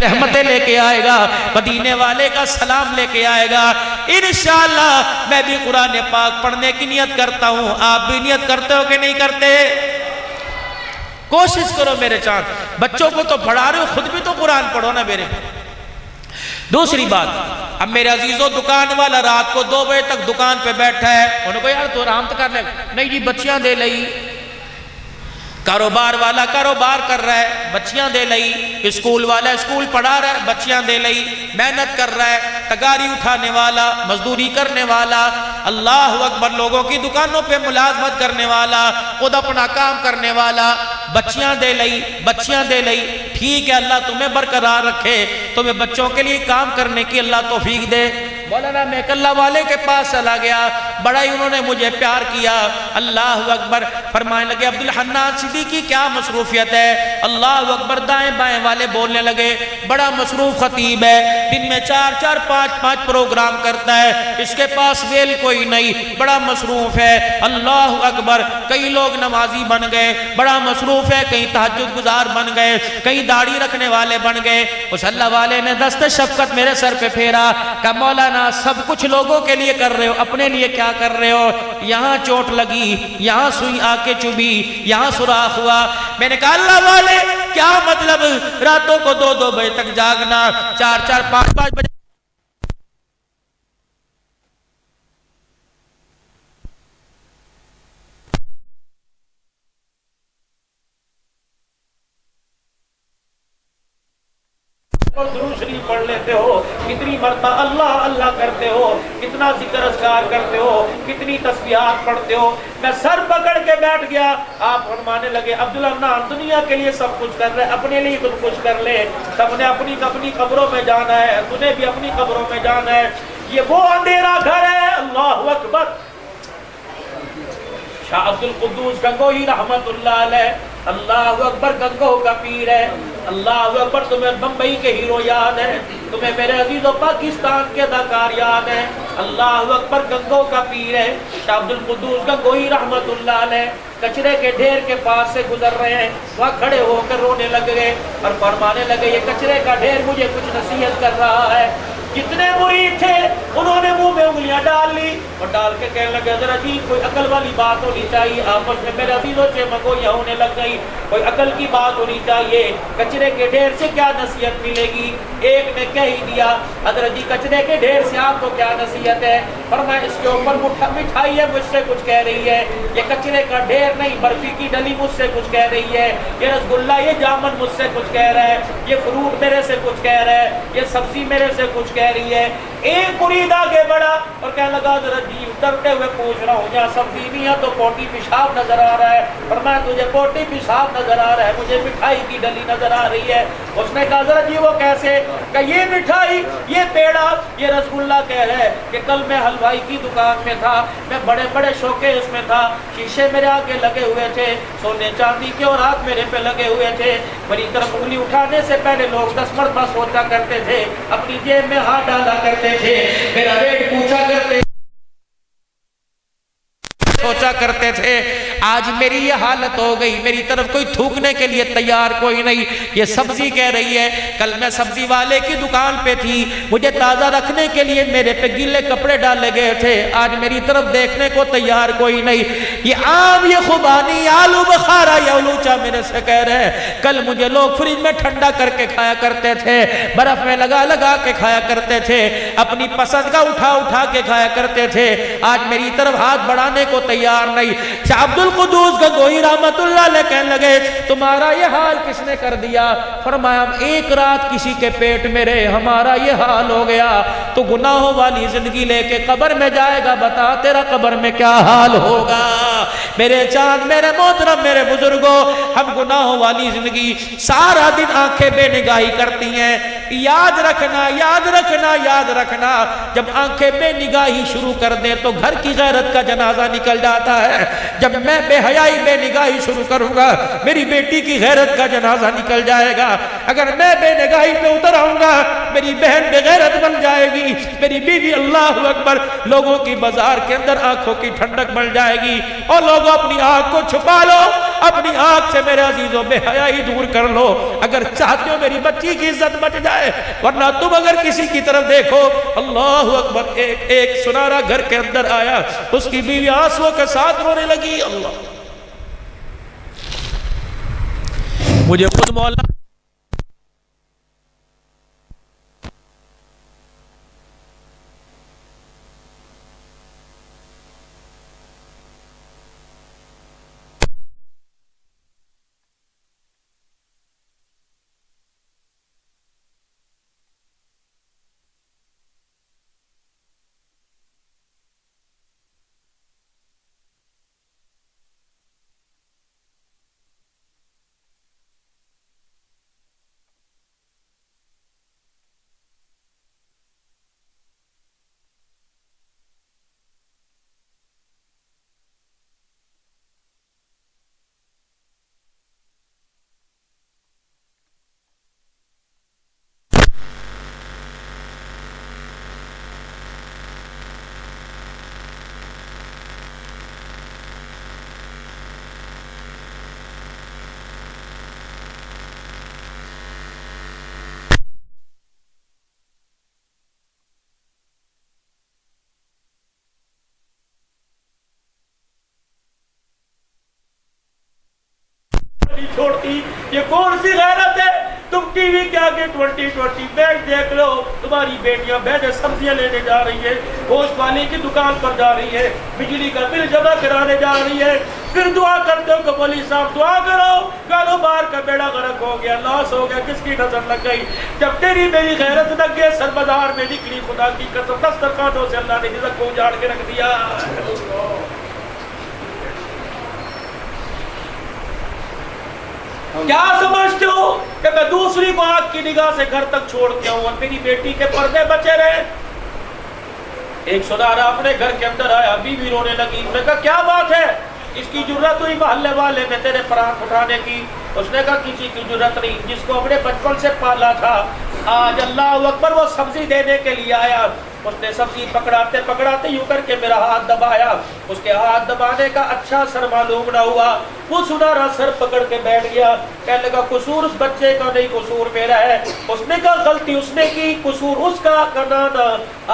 رحمتیں لے کے آئے گا، مدینے والے کا سلام لے کے آئے گا۔ انشاءاللہ میں بھی قرآن پاک پڑھنے کی نیت کرتا ہوں، آپ بھی نیت کرتے ہو کہ نہیں کرتے؟ کوشش کرو میرے چاند، بچوں کو تو پڑھا رہے ہو خود بھی تو قرآن پڑھو نا میرے۔ دوسری بات، اب میرے عزیزو دکان والا رات کو 2 بجے تک دکان پہ بیٹھا ہے، انہوں کو یار تو آرام تو کر لے، نہیں جی بچیاں دے لئی، کاروبار والا کاروبار کر رہا ہے بچیاں دے لئی، اسکول والا اسکول پڑھا رہا ہے بچیاں دے لئی، محنت کر رہا ہے تگاری اٹھانے والا مزدوری کرنے والا، اللہ اکبر لوگوں کی دکانوں پہ ملازمت کرنے والا، خود اپنا کام کرنے والا، بچیاں دے لئی بچیاں دے لئی۔ ٹھیک ہے اللہ تمہیں برقرار رکھے، تمہیں بچوں کے لیے کام کرنے کی اللہ توفیق دے۔ مولانا میں ایک اللہ والے کے پاس چلا گیا، بڑا ہی انہوں نے مجھے پیار کیا۔ اللہ اکبر، فرمانے لگے عبدالحنان صدیقی کیا مصروفیت ہے؟ اللہ اکبر، دائیں بائیں والے بولنے لگے بڑا مصروف خطیب ہے، دن میں 4 5 پروگرام کرتا ہے، اس کے پاس ویل کوئی نہیں، بڑا مصروف ہے۔ اللہ اکبر، کئی لوگ نمازی بن گئے، بڑا مصروف ہے، کئی تہجد گزار بن گئے، کئی داڑھی رکھنے والے بن گئے۔ اس اللہ والے نے دست شفقت میرے سر پہ پھیرا، کہا مولانا سب کچھ لوگوں کے لیے کر رہے ہو، اپنے لیے کیا کر رہے ہو؟ یہاں چوٹ لگی، یہاں سوئی آ کے چبھی، یہاں سوراخ ہوا۔ میں نے کہا اللہ والے کیا مطلب راتوں کو 2 بجے تک جاگنا، 4 5 بجے اور درود شریف پڑھ لیتے ہو، کتنی مرتبہ اللہ اللہ کرتے ہو، کتنا ذکر اذکار کرتے ہو، کتنی تسبیحات پڑھتے ہو۔ میں سر پکڑ کے بیٹھ گیا۔ آپ فرمانے لگے عبدالحنان دنیا کے لیے سب کچھ کر رہے، اپنے لیے تم کچھ کر لے، سب نے اپنی اپنی قبروں میں جانا ہے، تمہیں بھی اپنی قبروں میں جانا ہے، یہ وہ اندھیرا گھر ہے۔ اللہ اکبر۔ شاہ عبد القدوس گنگوہی رحمت اللہ علیہ، اللہ اکبر، گنگو کا پیر ہے۔ اللہ اکبر، تمہیں بمبئی کے ہیرو یاد ہے، تمہیں میرے عزیزو پاکستان کے اداکار یاد ہے۔ اللہ اکبر، گنگو کا پیر ہے شاہ عبد القدوس گنگوہی رحمت اللہ علیہ۔ کچرے کے ڈھیر کے پاس سے گزر رہے ہیں، وہاں کھڑے ہو کر رونے لگ گئے اور فرمانے لگے یہ کچرے کا ڈھیر مجھے کچھ نصیحت کر رہا ہے۔ جتنے مرید تھے انہوں نے منہ میں انگلیاں ڈال لی اور ڈال کے کہنے لگے ذرا جی کوئی عقل والی بات ہونی چاہیے۔ آپس میں میرے عزیزوں چمگویاں ہونے لگ گئی، کوئی عقل کی بات ہونی چاہیے، کچرے کے ڈھیر سے کیا نصیحت ملے گی؟ ایک نے کہہ ہی دیا حضرت جی کچرے کے ڈھیر سے آپ کو کیا نصیحت ہے؟ فرمایا اس کے اوپر مٹھائی ہے مجھ سے کچھ کہہ رہی ہے، یہ کچرے کا ڈھیر نہیں برفی کی ڈلی مجھ سے کچھ کہہ رہی ہے، یہ رسگلہ یہ جامن مجھ سے کچھ کہہ رہا ہے، یہ فروٹ میرے سے کچھ کہہ رہا ہے، یہ سبزی میرے سے کچھ کہہ رہی ہے۔ ایک مرید آگے بڑھا اور کہنے لگا حضرت جی ڈرتے ہوئے پوچھ رہا ہوں یہاں سبزی نہیں ہے تو پوٹی پیشاب نظر آ رہا ہے۔ فرمایا تجھے پوٹی پیشاب نظر آ رہا ہے، مجھے مٹھائی کی ڈلی نظر آ رہی ہے۔ اس نے کہا حضرت جی وہ کیسے؟ کہ یہ مٹھائی یہ پیڑا یہ رسگلہ کہہ رہا ہے کہ کل میں حلوائی کی دکان میں تھا، میں بڑے بڑے شوکے اس میں تھا، شیشے میرے آگے لگے ہوئے تھے، سونے چاندی کے اور ہاتھ میرے پہ لگے ہوئے تھے، میری طرف انگلی اٹھانے سے پہلے لوگ 10 مرتبہ سوچا کرتے تھے، اپنی جیب میں ہاتھ ڈالا کرتے تھے، میرا ریٹ پوچھا کرتے سوچا کرتے تھے۔ آج میری یہ حالت ہو گئی، میری طرف کوئی تھوکنے کے لیے تیار کوئی نہیں۔ یہ سبزی کہہ رہی ہے کل میں سبزی والے کی دکان پہ تھی، مجھے تازہ رکھنے کے لیے میرے پہ گیلے کپڑے ڈالے گئے تھے، آج میری طرف دیکھنے کو تیار کوئی نہیں۔ یہ آم یہ خوبانی آلو بخارا یا الوچا میرے سے کہہ رہے ہیں کل مجھے لوگ فریج میں ٹھنڈا کر کے کھایا کرتے تھے، برف میں لگا لگا کے کھایا کرتے تھے، اپنی پسند کا اٹھا اٹھا کے کھایا کرتے تھے، آج میری طرف ہاتھ بڑھانے کو تیار نہیں۔ شاہ عبد القدوس گنگوہی رحمت اللہ علیہ کہنے لگے تمہارا یہ حال کس نے کر دیا؟ فرمایا ایک رات کسی کے پیٹ میں رہے ہمارا یہ حال ہو گیا، تو گناہوں والی زندگی لے کے قبر میں جائے گا، بتا تیرا قبر میں کیا حال ہوگا؟ میرے چاند میرے محترم میرے بزرگوں، ہم گناہوں والی زندگی سارا دن آنکھیں بے نگاہی کرتی ہیں۔ یاد رکھنا یاد رکھنا یاد رکھنا، جب آنکھیں بے نگاہی شروع کر دیں تو گھر کی غیرت کا جنازہ نکل جاتا ہے۔ جب میں بے حیائی بے نگاہی شروع کروں گا میری بیٹی کی غیرت کا جنازہ نکل جائے گا، اگر میں بے نگاہی پہ اتر آؤں گا میری بہن بے غیرت بن جائے گی، میری بیوی اللہ اکبر لوگوں کی بازار کے اندر آنکھوں کی ٹھنڈک بن جائے گی۔ اور لوگوں اپنی آنکھ کو چھپا لو، اپنی آنکھ سے میرے عزیزوں بے حیائی دور کر لو اگر چاہتے ہو میری بچی کی عزت بچ جائے، ورنہ تم اگر کسی کی طرف دیکھو اللہ اکبر۔ ایک سنارا گھر کے اندر آیا، اس کی بیوی آنسوؤں کے ساتھ رونے لگی۔ اللہ مجھے خود مولا چھوڑتی. یہ کون سی غیرت ہے؟ تم ٹی وی کے آگے 2020 میچ دیکھ لو, تمہاری بیٹیاں بہنیں سبزیاں لینے جا رہی ہے, گوشت والی کی دکان پر جا رہی ہے, بجلی کا بل جمع کرانے جا رہی ہے, پھر دعا کرتے ہو کہ مولوی صاحب دعا کرو, کاروبار کا بیڑا غرق ہو گیا, لاس ہو گیا, کس کی نظر لگ گئی. جب تیری میری غیرت لگ گئی, سر بازار میں نکلی, خدا کی قسم دسترخوانوں سے اللہ نے رزق کو اجاڑ کے رکھ دیا. کیا سمجھتے ہو کہ میں دوسری کو آنکھ کی نگاہ سے گھر تک چھوڑ کے آؤں اور میری بیٹی کے پردے بچے رہے؟ ایک سنارا اپنے گھر کے اندر آیا, بیوی رونے لگی. میں نے کہا کیا بات ہے, اس کی جرت ہوئی محلے والے میں تیرے پراکھ اٹھانے کی؟ اس نے کہا کسی کی جرت نہیں, جس کو اپنے بچپن سے پالا تھا, آج اللہ اکبر وہ سبزی دینے کے لیے آیا. اس نے سبزی پکڑاتے پکڑاتے یوں کر کے میرا ہاتھ دبایا, اس کے ہاتھ دبانے کا اچھا سر معلوم نہ ہوا, وہ سنارا سر پکڑ کے بیٹھ گیا. کہنے لگا قصور اس بچے کا نہیں, قصور میرا ہے. اس نے کہا غلطی اس نے کی, قصور اس کا کرنا.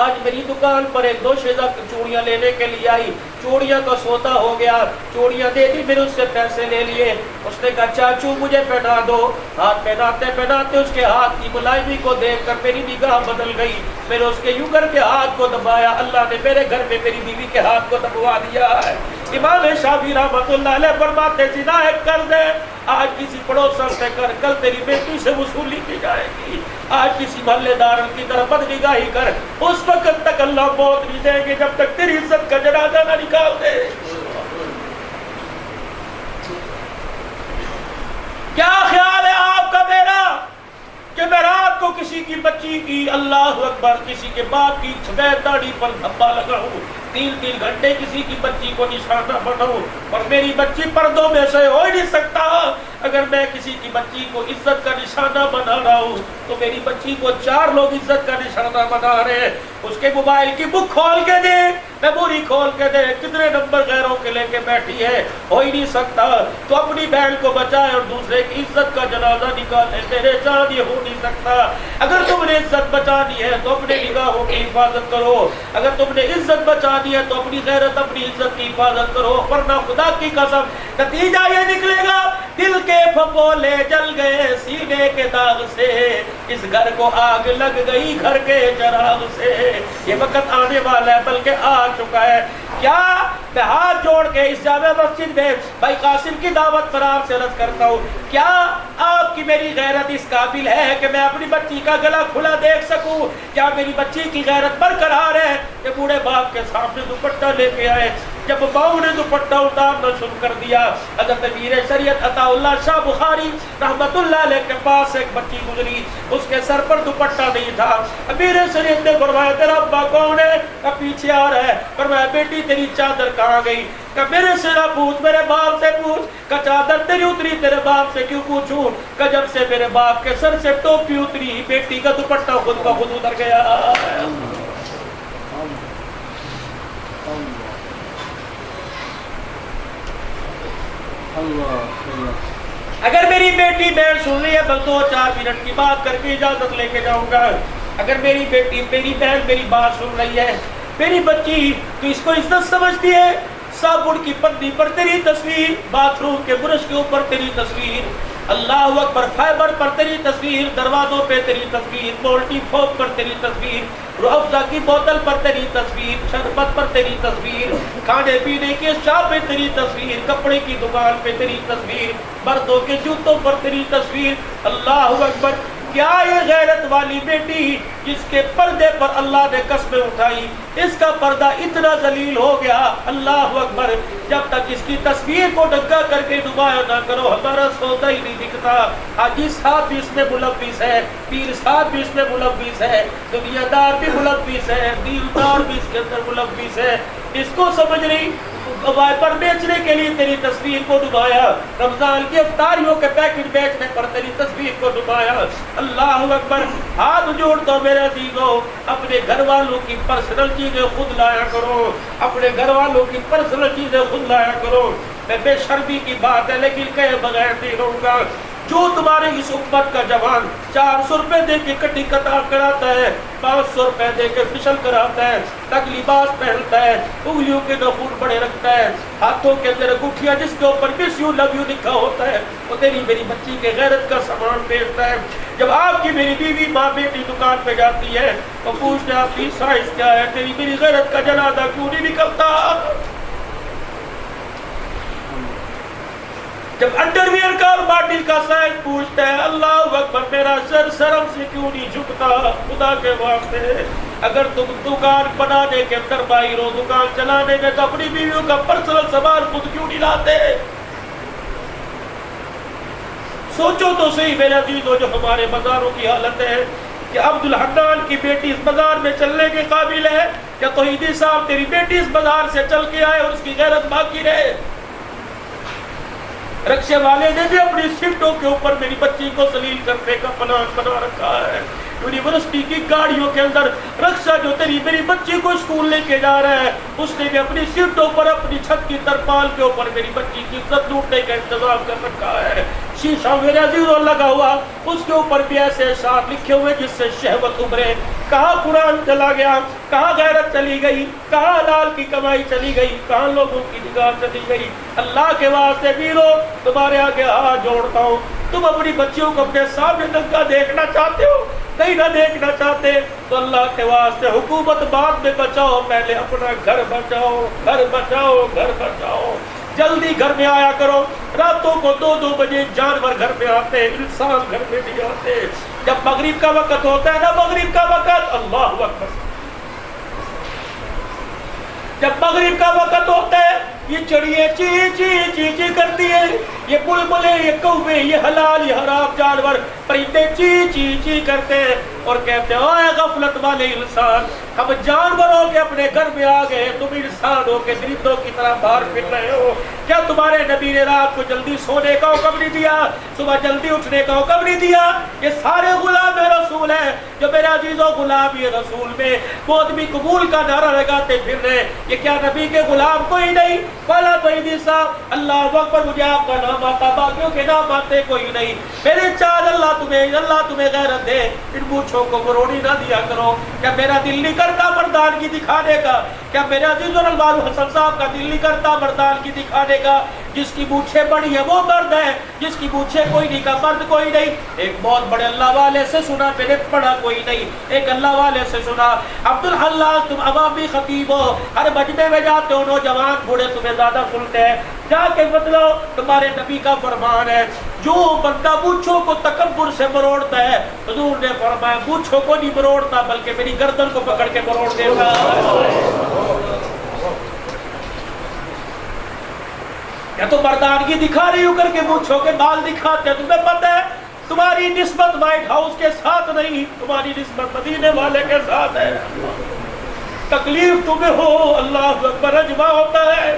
آج میری دکان پر ایک دوشیزہ چوڑیاں لینے کے لیے آئی, چوڑیاں کا سودا ہو گیا, چوڑیاں دے دی, پھر اس سے پیسے لے لیے. اس نے کہا چاچو مجھے پہنا دو. ہاتھ پہناتے پہناتے اس کے ہاتھ کی ملائمی کو دیکھ کر میری نگاہ بدل گئی. میں نے اس کے یوں کر کے ہاتھ کو دبایا, اللہ نے میرے گھر میں میری بیوی کے ہاتھ کو دبوا دیا ہے. امام شافعی رحمۃ اللہ علیہ فرماتے زنا ایک قرض ہے, آج کسی پڑوسن سے کر, کل تیری بیٹی سے وصولی کی جائے گی. آج کسی محلے دار کی طرف بد نگاہی کر, اس وقت تک اللہ موت نہیں دیں گے جب تک تیری عزت کا جنازہ نہ نکال دے. کیا خیال ہے آپ کا میرا کہ میں رات کو کسی کی بچی کی, اللہ اکبر, کسی کے باپ کی سفید داڑھی پر دھبا لگاؤں, 3 گھنٹے کسی کی بچی کو نشانہ بناؤں, اور میری بچی پردوں میں سے ہو ہی نہیں سکتا. اگر میں کسی کی بچی کو عزت کا نشانہ بنا رہا ہوں تو میری بچی کو 4 لوگ عزت کا نشانہ بنا رہے ہیں. اس کے موبائل کی بک کھول کے دے, میموری کھول کے دے, کتنے نمبر غیروں کے لے کے بیٹھی ہے, ہو ہی نہیں سکتا. تو اپنی بہن کو بچائے اور دوسرے کی عزت کا جنازہ نکالے, میرے جان یہ ہو نہیں سکتا. اگر تم نے عزت بچانی ہے تو اپنے نگاہوں کی حفاظت کرو, اگر تم نے عزت بچانی ہے تو اپنی غیرت اپنی عزت کی حفاظت کرو, ورنہ خدا کی قسم نتیجہ یہ نکلے گا دل کے پھپولے جل گئے سینے کے داغ سے, اس گھر کو آگ لگ گئی گھر کے چراغ سے. یہ وقت آنے والا ہے, بلکہ آ چکا ہے. کیا میں ہاتھ جوڑ کے اس جامع مسجد میں بھائی قاسم کی دعوت پر آپ سے عرض کرتا ہوں, کیا آپ کی میری غیرت اس قابل ہے کہ میں اپنی بچی کا گلا کھلا دیکھ سکوں؟ کیا میری بچی کی غیرت برقرار ہے کہ بوڑھے باپ کے سامنے دوپٹہ لے کے آئے؟ جب باؤ نے دوپٹہ اتارنا شروع کر دیا, حضرت امیر شریعت عطا اللہ شاہ بخاری رحمت اللہ علیہ کے پاس ایک بچی گزری, اس کے سر پر دوپٹہ نہیں تھا. امیر شریعت نے فرمایا تیرا ابا کون ہے؟ کہ پیچھے آ رہا ہے. فرمایا بیٹی تیری چادر کہاں گئی؟ کہ میرے سے نہ پوچھ, میرے باپ سے پوچھ. کہ چادر تیری اتری تیرے باپ سے کیوں پوچھوں؟ کہ جب سے میرے باپ کے سر سے ٹوپی اتری, بیٹی کا دوپٹہ خود کا خود اتر گیا. اگر میری بیٹی بہن سن رہی ہے, بس 2-4 منٹ کی بات کر کے اجازت لے کے جاؤں گا. اگر میری بیٹی میری بہن میری بات سن رہی ہے, میری بچی تو اس کو عزت سمجھتی ہے, صابن کی پنی پر تیری تصویر, باتھ روم کے برش کے اوپر تیری تصویر, اللہ اکبر, فائبر پر تیری تصویر, دروازوں پہ تیری تصویر, پولٹری فوم پر تیری تصویر, روح افزا کی بوتل پر تیری تصویر, شربت پر تیری تصویر, کھانے پینے کے شاپ پہ تیری تصویر, کپڑے کی دکان پہ تیری تصویر, مردوں کے جوتوں پر تیری تصویر. اللہ اکبر. کیا یہ غیرت والی بیٹی جس کے پردے پر اللہ نے قسمیں اٹھائی, اس کا پردہ اتنا ذلیل ہو گیا, اللہ اکبر, جب تک اس کی تصویر کو ڈھکا کر کے نمایاں نہ کرو ہمارا سودا ہی نہیں دکھتا. حاجی صاحب بھی اس میں ملوث ہے, پیر صاحب بھی اس میں ملوث ہے, دنیا دار بھی ملوث ہے, دیندار بھی اس کے اندر ملوث ہے. اس کو سمجھ نہیں, وائپر بیچنے کے لیے تیری تصویر کو ڈبایا, رمضان کی افطاریوں کے پیکٹ بیچنے پر تیری تصویر کو ڈبایا. اللہ اکبر. ہاتھ جوڑ دو میرے عزیزو, اپنے گھر والوں کی پرسنل چیزیں خود لایا کرو, اپنے گھر والوں کی پرسنل چیزیں خود لایا کرو. میں بے شرمی کی بات ہے لیکن کہے بغیر نہیں رہوں گا. جو تمہارے اس امت کا جوان 400 روپے دے کے کٹی قطع کراتا ہے، 500 روپے دے کے فشل کراتا ہے، تک لباس پہنتا ہے، انگلیوں کے ناخن بڑے رکھتا ہے، ہاتھوں کے اندر انگوٹھیاں جس کے اوپر مس یو لو یو لکھا ہوتا ہے، وہ تیری میری بچی کے غیرت کا سامان بیچتا ہے۔ جب آپ کی میری بیوی ماں بیٹی دکان پہ جاتی ہے تو پوچھتے ہیں آپ کی سائز کیا ہے، تیری میری غیرت کا جنازہ کیوں نہیں نکلتا؟ جب انڈر ویئر کا اور باڈی کا سائز پوچھتا ہے، اللہ اکبر، میرا سر شرم سے کیوں نہیں جھکتا؟ خدا کے واسطے اگر تم دکان بنانے کے اندر ماہر ہو، دکان چلانے میں، تو اپنی بیویوں کا پرسنل سامان خود کیوں نہیں لاتے؟ سوچو تو صحیح میرے عزیزو، جو ہمارے بازاروں کی حالت ہے کہ عبد الحنان کی بیٹی اس بازار میں چلنے کے قابل ہے؟ کیا توحیدی صاحب تیری بیٹی اس بازار سے چل کے آئے اور اس کی غیرت باقی رہے؟ رکشے والے نے بھی اپنی سیٹوں کے اوپر میری بچی کو ذلیل کرنے کا پلان بنا رکھا ہے۔ یونیورسٹی کی گاڑیوں کے اندر رکشہ جو تیری میری بچی کو اسکول لے کے جا رہا ہے، اس نے بھی اپنی سیٹوں پر، اپنی چھت کی ترپال کے اوپر میری بچی کی عزت لوٹنے کا انتظام کر رکھا ہے۔ شیشہ میرے عزیزوں لگا ہوا، اس کے اوپر بھی ایسے اشعار لکھے ہوئے جس سے شہوت ابھرے۔ کہاں قرآن چلا گیا، کہاں غیرت چلی گئی، کہاں حلال کی کمائی چلی گئی، کہاں لوگوں کی نگاہ چلی گئی؟ اللہ کے واسطے ویرو، تمہارے آگے ہاتھ جوڑتا ہوں، تم اپنی بچیوں کو اپنے سامنے ننگا دیکھنا چاہتے ہو؟ نہیں نہ دیکھنا چاہتے تو اللہ کے واسطے حکومت بعد میں بچاؤ، پہلے اپنا گھر بچاؤ، گھر بچاؤ، گھر بچاؤ۔ جلدی گھر میں آیا کرو۔ راتوں کو 2-2 بجے جانور گھر میں آتے، انسان گھر میں نہیں آتے۔ جب مغرب کا وقت ہوتا ہے نا، مغرب کا وقت، اللہ اکبر، جب مغرب کا وقت ہوتا ہے، یہ چڑیے چی چی چی چی کرتی ہے، یہ بلبلے، یہ کوے، یہ حلال یہ حرام جانور پرندے چی چی چی کرتے ہیں اور کہتے ہیں، اوے غفلت والے انسان، ہم جانور ہو کے اپنے گھر میں آ گئے، تم انسان ہو کے درندوں کی طرح باہر پھر رہے ہو۔ کیا تمہارے نبی نے رات کو جلدی سونے کا حکم نہیں دیا، صبح جلدی اٹھنے کا حکم نہیں دیا؟ یہ سارے غلام رسول ہیں، جو میرے عزیزوں غلام یہ رسول میں وہ آدمی قبول کا نعرہ لگاتے پھر رہے، یہ کیا نبی کے غلام کوئی نہیں؟ والا توحیدی صاحب، اللہ اکبر، مجھے آپ کا نام آتا، باقیوں کے نام آتے کوئی نہیں۔ میرے چاند اللہ تمہیں غیرت دے، ان مونچھوں کو مروڑی نہ دیا کرو۔ کیا میرا دل نہیں کرتا مردانگی دکھانے کا؟ کیا میرے عزیز الرحمان حسن صاحب کا دل نہیں کرتا مردانگی دکھانے کا؟ جس کی مونچھیں بڑی ہے وہ مرد ہے، جس کی مونچھیں کوئی نہیں کا مرد کوئی نہیں۔ ایک بہت بڑے اللہ والے سے سنا، میں نے پڑھا کوئی نہیں، ایک اللہ والے سے سنا، عبد الحلال تم عوامی خطیب ہو، ہر مجمع میں جاتے ہو، نوجوان بوڑھے تمہیں زیادہ سنتے ہیں، جا کے بتلاؤ، تمہارے نبی کا فرمان ہے، جو بندہ مونچھوں کو تکبر سے مروڑتا ہے، حضور نے فرمایا مونچھوں کو نہیں مروڑتا بلکہ میری گردن کو پکڑ کے مروڑ دیتا۔ یا تو مردانگی دکھا رہی ہو کر کے مونچھوں کے بال دکھاتے ہیں، تمہیں پتہ ہے تمہاری نسبت وائٹ ہاؤس کے ساتھ نہیں، تمہاری نسبت مدینے والے کے ساتھ ہے۔ تکلیف تمہیں ہو، اللہ اکبر، اجماع ہوتا ہے،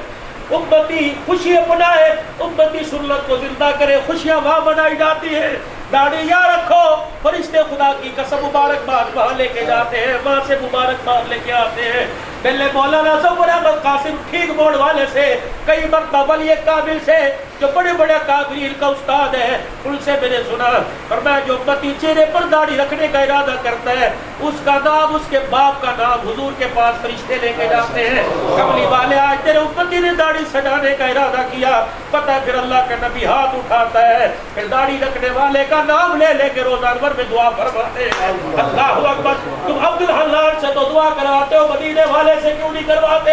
امتی خوشیاں منائے، امتی سنت کو زندہ کرے، خوشیاں وہاں منائی جاتی ہے۔ داڑھی یا رکھو، فرشتے خدا کی قسم مبارکباد وہاں لے کے جاتے ہیں، وہاں سے مبارکباد لے کے آتے ہیں۔ پہلے مولانا ظفر احمد قاسم ٹھیک موڑ والے سے، کئی مرتبہ ولی کامل سے، جو بڑے بڑے قابلین کا استاد ہے، ان سے میں نے سنا، فرمایا جو امتی چہرے پر داڑھی رکھنے کا ارادہ کرتا ہے، اس کا نام، اس کے باپ کا نام حضور کے پاس فرشتے لے کے جاتے ہیں۔ کملی والے آج تیرے امتی نے داڑھی سجانے کا ارادہ کیا، پتہ ہے پھر اللہ کا نبی ہاتھ اٹھاتا ہے، پھر داڑھی رکھنے والے کا نام لے لے کے روزہ انور میں دعا فرماتے ہیں۔ اللہ اکبر، تم عبد الحلال سے تو دعا کرواتے ہو، مدینے والے سے کیوں نہیں کرواتے؟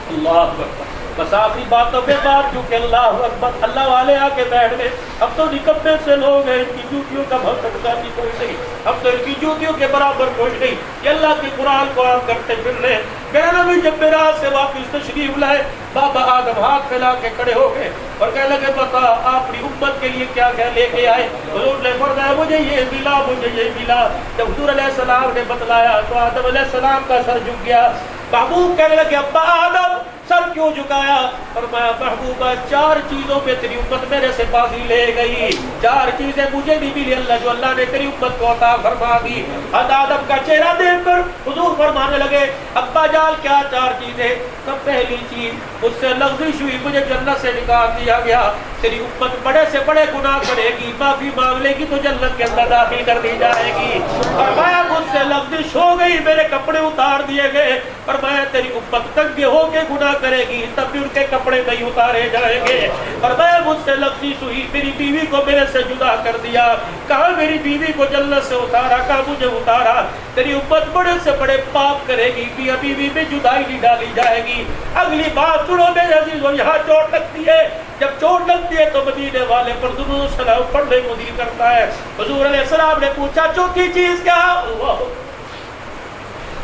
اللہ اکبر۔ بس آخری باتوں پہ بات، کیونکہ اللہ اکبر، اللہ والے آ کے بیٹھ گئے، اب تو نکمے سے لوگ ہیں، ان کی جوتیوں کا بھر سکتا بھی کوئی نہیں، اب تو ان کی جوتیوں کے برابر کوئی نہیں، یہ اللہ کی قرآن کو عام کرتے پھر رہے۔ میرا نبی جب میراج سے واپس تشریف لائے، بابا آدم ہاتھ پھیلا کے کھڑے ہو گئے اور کہنے لگے بتا آپ اپنی امت کے لیے کیا کیا لے کے آئے؟ حضور نے فرمایا مجھے یہ ملا، مجھے یہ ملا۔ جب حضور علیہ السلام نے بتلایا تو آدم علیہ السلام کا سر جھک گیا۔ محبوب کہنے لگے ابا آدم سر کیوں جھکایا؟ فرمایا محبوبہ 4 چیزوں پہ تیری امت میرے سے بازی لے گئی، 4 چیزیں مجھے بھی ملی اللہ جو اللہ نے تیری امت کو عطا فرما دی۔ حضرت آدم کا چہرہ دیکھ کر حضور فرمانے لگے ابا جان کیا 4 چیزیں؟ پہلی چیز مجھ سے لغزش ہوئی، مجھے جنت سے نکال دیا گیا، تیری امت بڑے سے بڑے گناہ کرے گی، معافی مانگ لے گی تو جنت کے اندر داخل کر دی جائے گی۔ فرمایا مجھ سے لغزش ہو گئی، میرے کپڑے اتار دیے گئے، فرمایا تیری امت تنگ ہو کے گناہ کرے گی تب بھی ان کے کپڑے نہیں اتارے جائیں گے۔ فرمایا مجھ سے لغزش ہوئی، میری بیوی کو میرے سے جدا کر دیا، کہا میری بیوی کو جنت سے اتارا، کہا مجھے اتارا، تیری امت بڑے سے بڑے پاپ کرے گی، میاں بیوی میں جدائی نہیں ڈالی جائے گی۔ اگلی بات سنو میرے عزیزو، یہاں چوٹ لگتی ہے، جب چوٹ لگتی ہے تو مدینے والے پر درود و سلام پڑھنے کو دل کرتا ہے۔ حضور علیہ السلام نے پوچھا چوتھی چیز کیا؟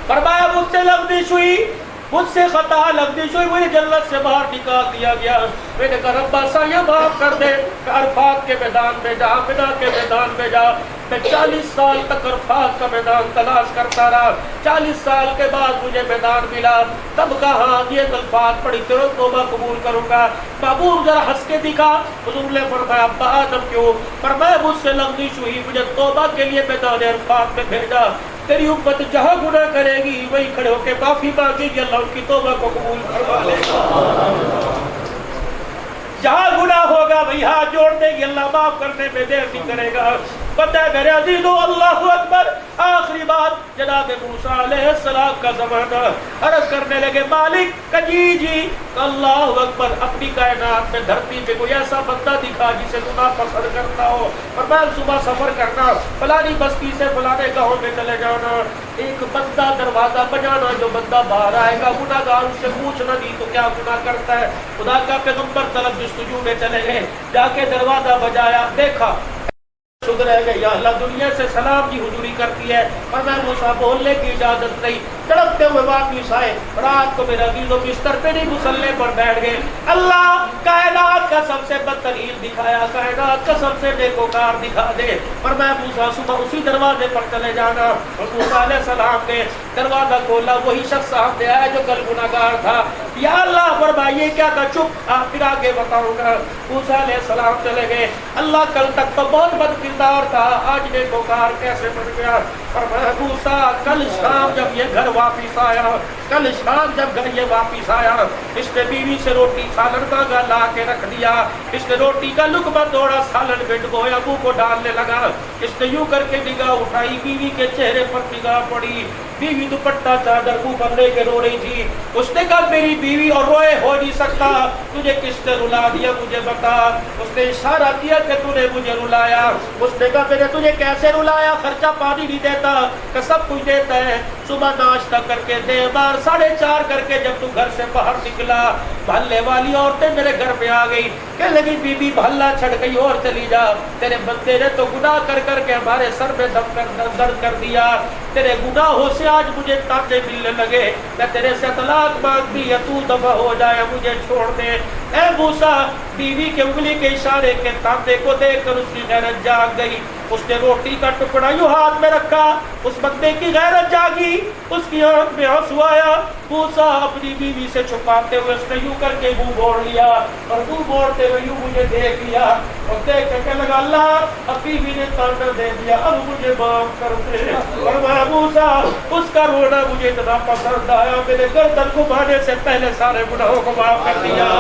فرمایا مجھ سے لغزش ہوئی، مجھ سے خطا لغزش ہوئی، مجھے جنت سے باہر نکال دیا گیا۔ میں نے کہا رب یہ معاف کر دے، کہ عرفات کے میدان میں جا، منا کے میدان میں جا۔ میں 40 سال تک عرفات کا میدان تلاش کرتا رہا، 40 سال کے بعد مجھے میدان ملا، تب کہا یہ الفاظ پڑھی تیرو توبہ قبول کروں گا۔ محبوب ذرا ہنس کے دکھا۔ حضور نے فرمایا ابا آدم کیوں؟ فرمایا مجھ سے لغزش ہوئی، مجھے توبہ کے لیے میدان عرفات میں بھیجا، تیری امت جہاں گناہ کرے گی وہی کھڑے ہو کے معافی مانگے گی، اللہ ان کی توبہ کو قبول فرما لے گا۔ جہاں گناہ ہوگا وہی ہاتھ جوڑ دے گی، اللہ معاف کرنے میں دیر نہیں کرے گا۔ پتہ ہے میرے عزیزو، اللہ اکبر۔ آخری بات جناب موسیٰ علیہ السلام کا زمانہ، عرض کرنے لگے مالک جی اللہ اکبر، اپنی کائنات میں دھرتی پہ کوئی ایسا بندہ دکھا جسے گناہ پسند کرتا ہو، اور میں صبح سفر کرنا، فلانی بستی سے فلانے گاؤں میں چلے جانا، ایک بندہ دروازہ بجانا، جو بندہ باہر آئے گا گناہ گار اس سے پوچھنا نہیں تو کیا گناہ کرتا ہے۔ خدا کا پیغمبر طلب جستجو میں چلے گئے، جا کے دروازہ بجایا، دیکھا شکر ہے کہ یا اللہ دنیا سے سلام کی حضوری کرتی ہے، اور میں موسیٰ بولنے کی اجازت نہیں، تڑپتے ہوئے واپس آئے، رات کو میرے عزیزوں بستر پہ نہیں مسلح پر بیٹھ گئے۔ اللہ کائنات کا سب سے بدترین دکھایا، کائنات کا سب سے نیکوکار دکھا دے، پر میں موسیٰ صبح اسی دروازے پر چلے جانا۔ اور موسیٰ علیہ السلام نے دروازہ کھولا، وہی شخص سامنے آیا جو کل گناہگار تھا۔ یا اللہ فرمائیے کیا تھا؟ چپ، آپ پھر آگے بتاؤں گا۔ موسیٰ علیہ السلام چلے گئے، اللہ کل تک تو بہت بد کردار تھا، آج نیکوکار کیسے بن گیا؟ فرمایا موسیٰ کل شام جب یہ گھر واپس آیا، کل شام جب گھر یہ واپس آیا، اس نے بیوی سے روٹی سالن مانگا، لا کے رکھ دیا، اس نے روٹی کا لقمہ توڑا، سالن میں ڈبویا، منہ کو ڈالنے لگا، اس نے یوں کر کے نگاہ اٹھائی، بیوی کے چہرے پر نگاہ پڑی، بیوی دوپٹہ چادر منہ پر لے کے رو رہی تھی۔ اس نے کہا میری بیوی اور روئے ہو نہیں سکتا، تجھے کس نے رلا دیا مجھے بتا۔ اس نے اشارہ کیا کہ تو نے مجھے رلایا۔ اس نے کہا میں نے تجھے کیسے رلایا؟ خرچہ پانی نہیں دیتا کہ سب کچھ دیتا ہے، صبح ناشتہ کر کے دے، بار 4:30 کر کے جب تو گھر سے باہر نکلا، بھلے والی عورتیں میرے گھر پہ آ گئی، کہنے لگی بی بی بھلا چھڑ گئی اور چلی جا، تیرے بندے نے تو گناہ کر کر کے ہمارے سر میں درد کر دیا، تیرے گناہوں سے آج مجھے تانے ملنے لگے، میں تیرے سے طلاق مانگتی ہے، تو دفع ہو جائے، مجھے چھوڑ دے۔ اے موسیٰ، بیوی کے انگلی کے اشارے کے تانے کو دیکھ کر اس کی غیرت جاگ گئی، اس نے روٹی کا ٹکڑا یوں ہاتھ میں رکھا، اس بندے کی غیرت جاگی، اس کی آنکھ میں آنسو آیا۔ موسیٰ اپنی بیوی سے چھپاتے ہوئے اس نے یوں کر کے منہ موڑ لیا، اور منہ موڑتے ہوئے یوں مجھے دیکھ لیا، اور دیکھ کر کہنے لگا اللہ اب بیوی نے تانا دے دیا، اب مجھے معاف کر دے۔ اور میں موسیٰ اس کا رونا مجھے اتنا پسند آیا، میرے گردن گھمانے سے پہلے سارے گناہوں کو معاف کر دیا۔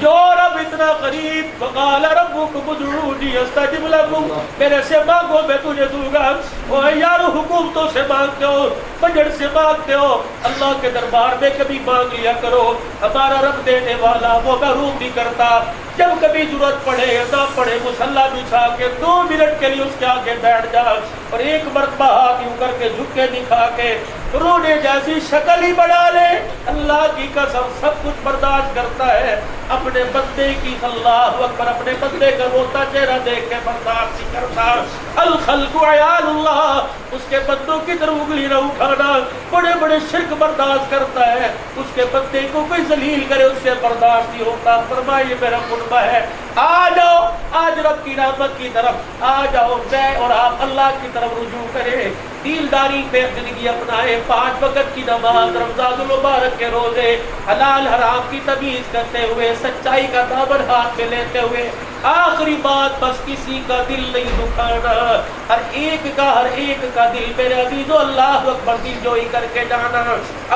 جو رب اتنا قریب، وقال ربکم ادعونی استجب لکم، میرے سے مانگو میں تجھے دوں گا۔ وہ یار حکومتوں سے مانگتے ہو، بجٹ سے مانگتے ہو، اللہ کے دربار میں کبھی مانگ لیا کرو، ہمارا رب دینے والا وہ محروم نہیں کرتا۔ جب کبھی ضرورت پڑے یا نہ پڑے، مصلی بچھا کے 2 منٹ کے لیے اس کے آگے بیٹھ جا، اور ایک مرتبہ ہاتھ یوں کر کے جھک کے دکھا کے رونے جیسی شکل ہی بنا لے، اللہ کی قسم سب کچھ برداشت کرتا ہے، اپنے بندے کی اللہ اکبر، اپنے بندے کا روتا چہرہ دیکھ کے برداشت نہیں کرتا۔ الخلق عیال اللہ، اس کے بندوں کی طرف انگلی نہ اٹھانا، بڑے بڑے شرک برداشت کرتا ہے، اس کے بندے کو کوئی ذلیل کرے اس سے برداشت نہیں ہوتا۔ فرمائے میرا قربہ ہے، آ جاؤ آج رب کی رحمت کی طرف، آ جاؤ میں اور آپ اللہ کی طرف رجوع کریں۔ دینداری پہ زندگی اپنائے، 5 وقت کی نماز، رمضان المبارک کے روزے، حلال حرام کی تمیز کرتے ہوئے، سچائی کا دامن ہاتھ میں لیتے ہوئے، آخری بات بس کسی کا دل نہیں دکھانا، ہر ایک کا دل میرے عزیزو اللہ اکبر دل جوئی کر کے جانا۔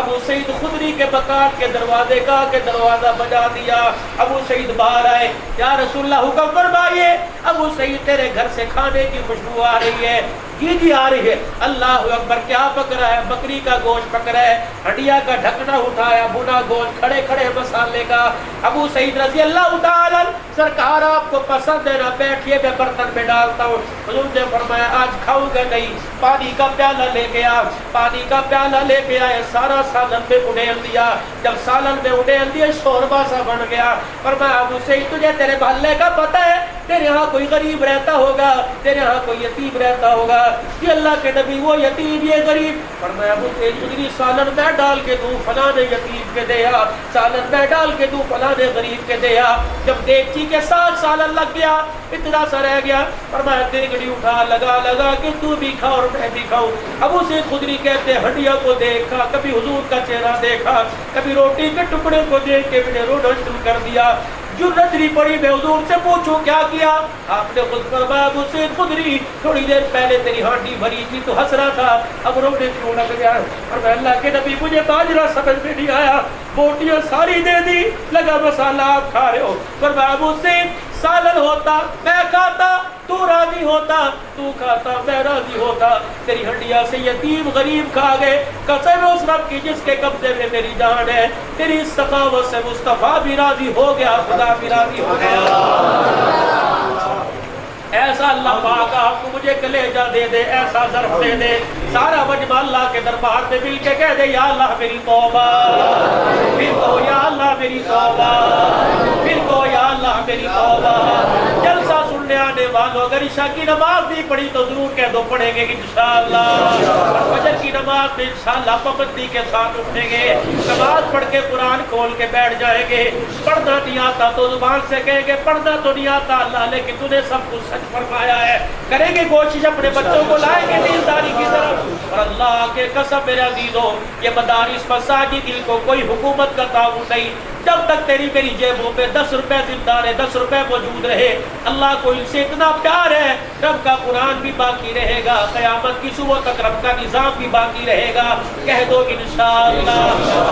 ابو سعید خدری کے مکان کے دروازے کا کے دروازہ بجا دیا، ابو سعید باہر آئے، یا رسول اللہ حکم فرمائیے، ابو سعید تیرے گھر سے کھانے کی خوشبو آ رہی ہے، جی آ رہی ہے۔ اللہ اکبر، کیا پک رہا ہے؟ بکری کا گوشت پک رہا ہے، ہڈیا کا ڈھکنا اٹھایا، بنا گوشت، کھڑے کھڑے مسالے کا۔ ابو سعید رضی اللہ تعالی، سرکار آپ کو پسند ہے نا، بیٹھیے میں برتن میں ڈالتا ہوں۔ حضور نے فرمایا آج کھاؤں گا نہیں، پانی کا پیالہ لے کے آ، پانی کا پیالہ لے کے آئے، سارا سالن میں اڈیل دیا، جب سالن میں اڈیل دیا شوربا سا بن گیا۔ فرمایا ابو سعید تجھے تیرے محلے کا پتہ ہے، تیرے ہاں کوئی غریب رہتا ہوگا، تیرے ہاں کوئی یتیم رہتا ہوگا، یہ اللہ کے نبی وہ یتیم یہ غریب۔ فرمایا ابو سعید خدری سالن میں ڈال کے دوں فلاں یتیم کے دیا، سالن میں ڈال کے دوں فلاں غریب کے دیا۔ جب دیگچی کے ساتھ سالن لگ گیا، اتنا سا رہ گیا، فرمایا دیگڑی اٹھا لگا کہ تو بھی کھا اور میں بھی کھاؤں۔ ابو سعید خدری کہتے ہڈیا کو دیکھا، کبھی حضور کا چہرہ دیکھا، کبھی روٹی کے ٹکڑے کو دیکھ کے میں نے رونا شروع کر دیا۔ جرأت نہیں پڑی میں حضور سے پوچھوں کیا کیا؟ آپ نے خود فرمایا ابو سعید خدری تھوڑی دیر پہلے تیری ہانڈی بھری تھی تو ہنس رہا تھا، اب رونے کیوں لگ گیا؟ اور اللہ کے نبی مجھے باجرا سمجھ میں نہیں آیا، بوٹیاں ساری دے دی، لگا مسالہ آپ کھا رہے ہو۔ فرمایا ابو سعید سالن ہوتا میں کھاتا، تو راضی ہوتا، تو کھاتا میں راضی ہوتا، تیری ہڈیا سے یتیم غریب کھا گئے، قسم اس رب کی جس کے قبضے میں میری جان ہے، تیری اس سخاوت سے مصطفیٰ بھی راضی ہو گیا، خدا بھی راضی ہو گیا۔ ایسا اللہ پاک آپ کو مجھے کلیجہ دے دے، ایسا ظرف دے دے، سارا مجمع اللہ کے دربار میں مل کے کہہ دے یا اللہ میری توبہ، پھر کو یا اللہ میری توبہ، پھر کو یا اللہ میری توبہ۔ جلسہ سننے آنے والوں اگر عشاء کی نماز نہیں پڑھی تو ضرور کہہ دو پڑھیں گے انشاءاللہ، اور فجر کی نماز میں انشاءاللہ پابندی کے ساتھ اٹھیں گے، نماز پڑھ کے قرآن کھول کے بیٹھ جائیں گے۔ پڑھنا نہیں آتا تو زبان سے کہیں گے پڑھنا تو نہیں آتا اللہ لیکن تو نے سب کچھ سچ فرمایا ہے، کریں گے کوشش اپنے بچوں کو لائیں گے دینداری کی طرف۔ اور اللہ کے قسم میرے عزیزو، یہ مدارس مساجد ان کو کوئی حکومت کا تعاون نہیں، جب تک تیری میری جیبوں پہ 10 روپے زندہ رہے، 10 روپے موجود رہے، اللہ کو ان سے اتنا پیار ہے، رب کا قرآن بھی باقی رہے گا، قیامت کی صبح تک رب کا نظام بھی باقی رہے گا۔ کہہ دو انشاءاللہ۔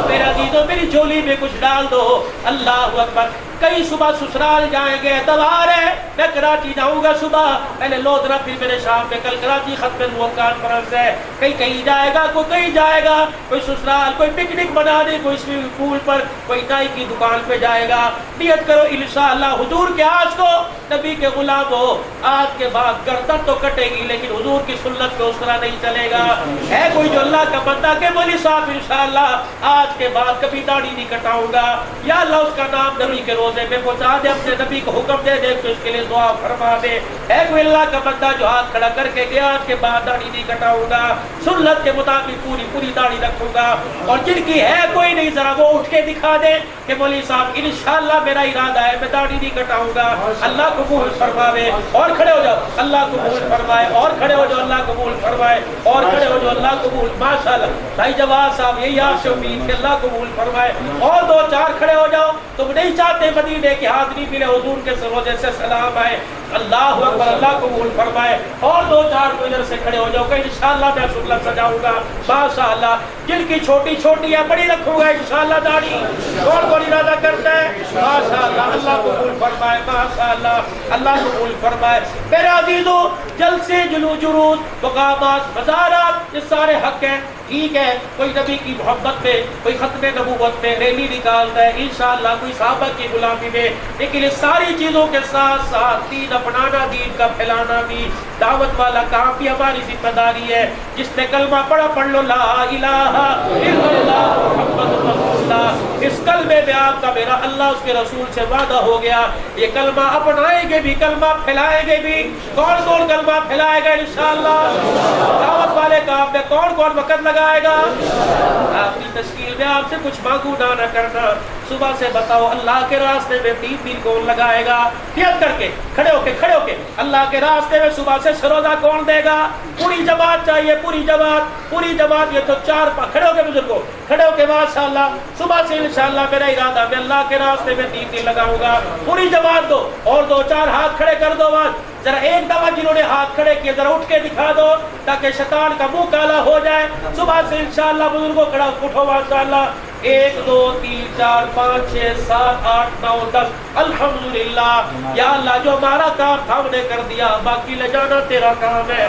میرے عزیزو میری جھولی میں کچھ ڈال دو، اللہ اکبر۔ کئی صبح سسرال جائیں گے، اتوار ہے میں کراچی جاؤں گا صبح، پہلے لودھرا پھر میرے شام میں، کل کراچی ختم نبوت کانفرنس ہے، کہیں جائے گا، کوئی کہیں جائے گا، کوئی سسرال، کوئی پکنک منانے، کوئی سوئمنگ پول پر، کوئی نائی کی دکان پہ جائے گا۔ نیت کرو انشاءاللہ حضور کے آج کو نبی کے غلام ہو، آج کے بعد گردن تو کٹے گی لیکن حضور کی سنت پہ اس طرح نہیں چلے گا۔ ہے کوئی جو اللہ کا بندہ کہ مولی صاحب انشاءاللہ آج کے بعد کبھی داڑھی نہیں کٹاؤں گا، یا اللہ اس کا نام نبی کے روزے میں پہنچا دے، اپنے نبی کو حکم دے دے تو اس کے لیے دعا فرما دے۔ ہے کوئی اللہ کا بندہ جو ہاتھ کھڑا کر کے گیا آج کے بعد داڑھی نہیں کٹاؤں گا، سنت کے مطابق پوری داڑھی رکھوں گا۔ اور جن کی ہے کوئی نہیں ذرا وہ اٹھ کے دکھا دے کہ مولوی صاحب انشاءاللہ میرا ارادہ ہے میں داڑھی نہیں کٹاؤں گا، اللہ قبول فرمائے۔ اور کھڑے ہو جاؤ، اللہ قبول فرمائے، اور کھڑے ہو جاؤ، اللہ قبول فرمائے، اور کھڑے ہو جاؤ، اللہ قبول۔ ماشاءاللہ بھائی جواد صاحب یہی آپ سے امید کہ اللہ قبول فرمائے۔ اور 2-4 کھڑے ہو جاؤ، تم نہیں چاہتے مدینے کی حاضری ملے، حضور کے روزے سے سلام آئے، اللہ اکبر، اللہ قبول فرمائے۔ اور 2-4 کو ادھر سے کھڑے ہو جاؤ کہ انشاءاللہ میں سنت سجاؤں گا، ماشاءاللہ۔ جن کی چھوٹی چھوٹی ہے بڑی رکھوں گا انشاءاللہ داڑھی، کون ارادہ کرتا ہے، ماشاءاللہ، اللہ قبول فرمائے، ماشاءاللہ، اللہ قبول فرمائے۔ میرے عزیزو جلسے، جلوس، مقامات، مزارات، یہ سارے حق ہیں، ٹھیک ہے۔ کوئی نبی کی محبت میں، کوئی ختم نبوت میں ریلی نکالتا ہے انشاءاللہ، کوئی صحابہ کی غلامی میں، لیکن اس ساری چیزوں کے ساتھ ساتھ دین اپنانا، دین کا پھیلانا بھی، دعوت والا کام بھی ہماری ذمہ داری ہے۔ جس نے کلمہ پڑھ لو لا الہ الا اللہ محمد رسول اللہ، اس کلمے میں آپ کا میرا اللہ اس کے رسول سے وعدہ ہو گیا، یہ کلمہ اپنائیں گے بھی، کلمہ پھیلائیں گے بھی۔ کون کلمہ پھیلائے گا انشاءاللہ؟ دعوت والے کام میں کون وقت لگائے گا؟ آخری تشکیل میں آپ سے کچھ مانگو نہ کرنا، صبح سے بتاؤ اللہ کے راستے میں 3 کون لگائے گا؟ نیت کر کے کھڑے ہو کے اللہ کے راستے میں صبح سے سروزہ کون دے گا؟ پوری جماعت چاہیے، پوری جماعت یہ تو 4 کھڑے ہو کے بزرگوں، کھڑے ہو کے ماشاءاللہ صبح سے انشاءاللہ میرا ارادہ میں اللہ کے راستے میں 3 لگاؤں گا، پوری جماعت دو اور 2-4 ہاتھ کھڑے کر دو، بس ذرا ایک دفعہ جنہوں نے ہاتھ کھڑے کیے ذرا اٹھ کے دکھا دو تاکہ شیطان کا منہ کالا ہو جائے۔ صبح سے انشاءاللہ بزرگوں کھڑا اٹھو ماشاءاللہ، 1 2 3 4 5 6 7 8 9 10 الحمدللہ۔ یا اللہ جو ہمارا کام تھا ہم نے کر دیا، باقی لے جانا تیرا کام ہے۔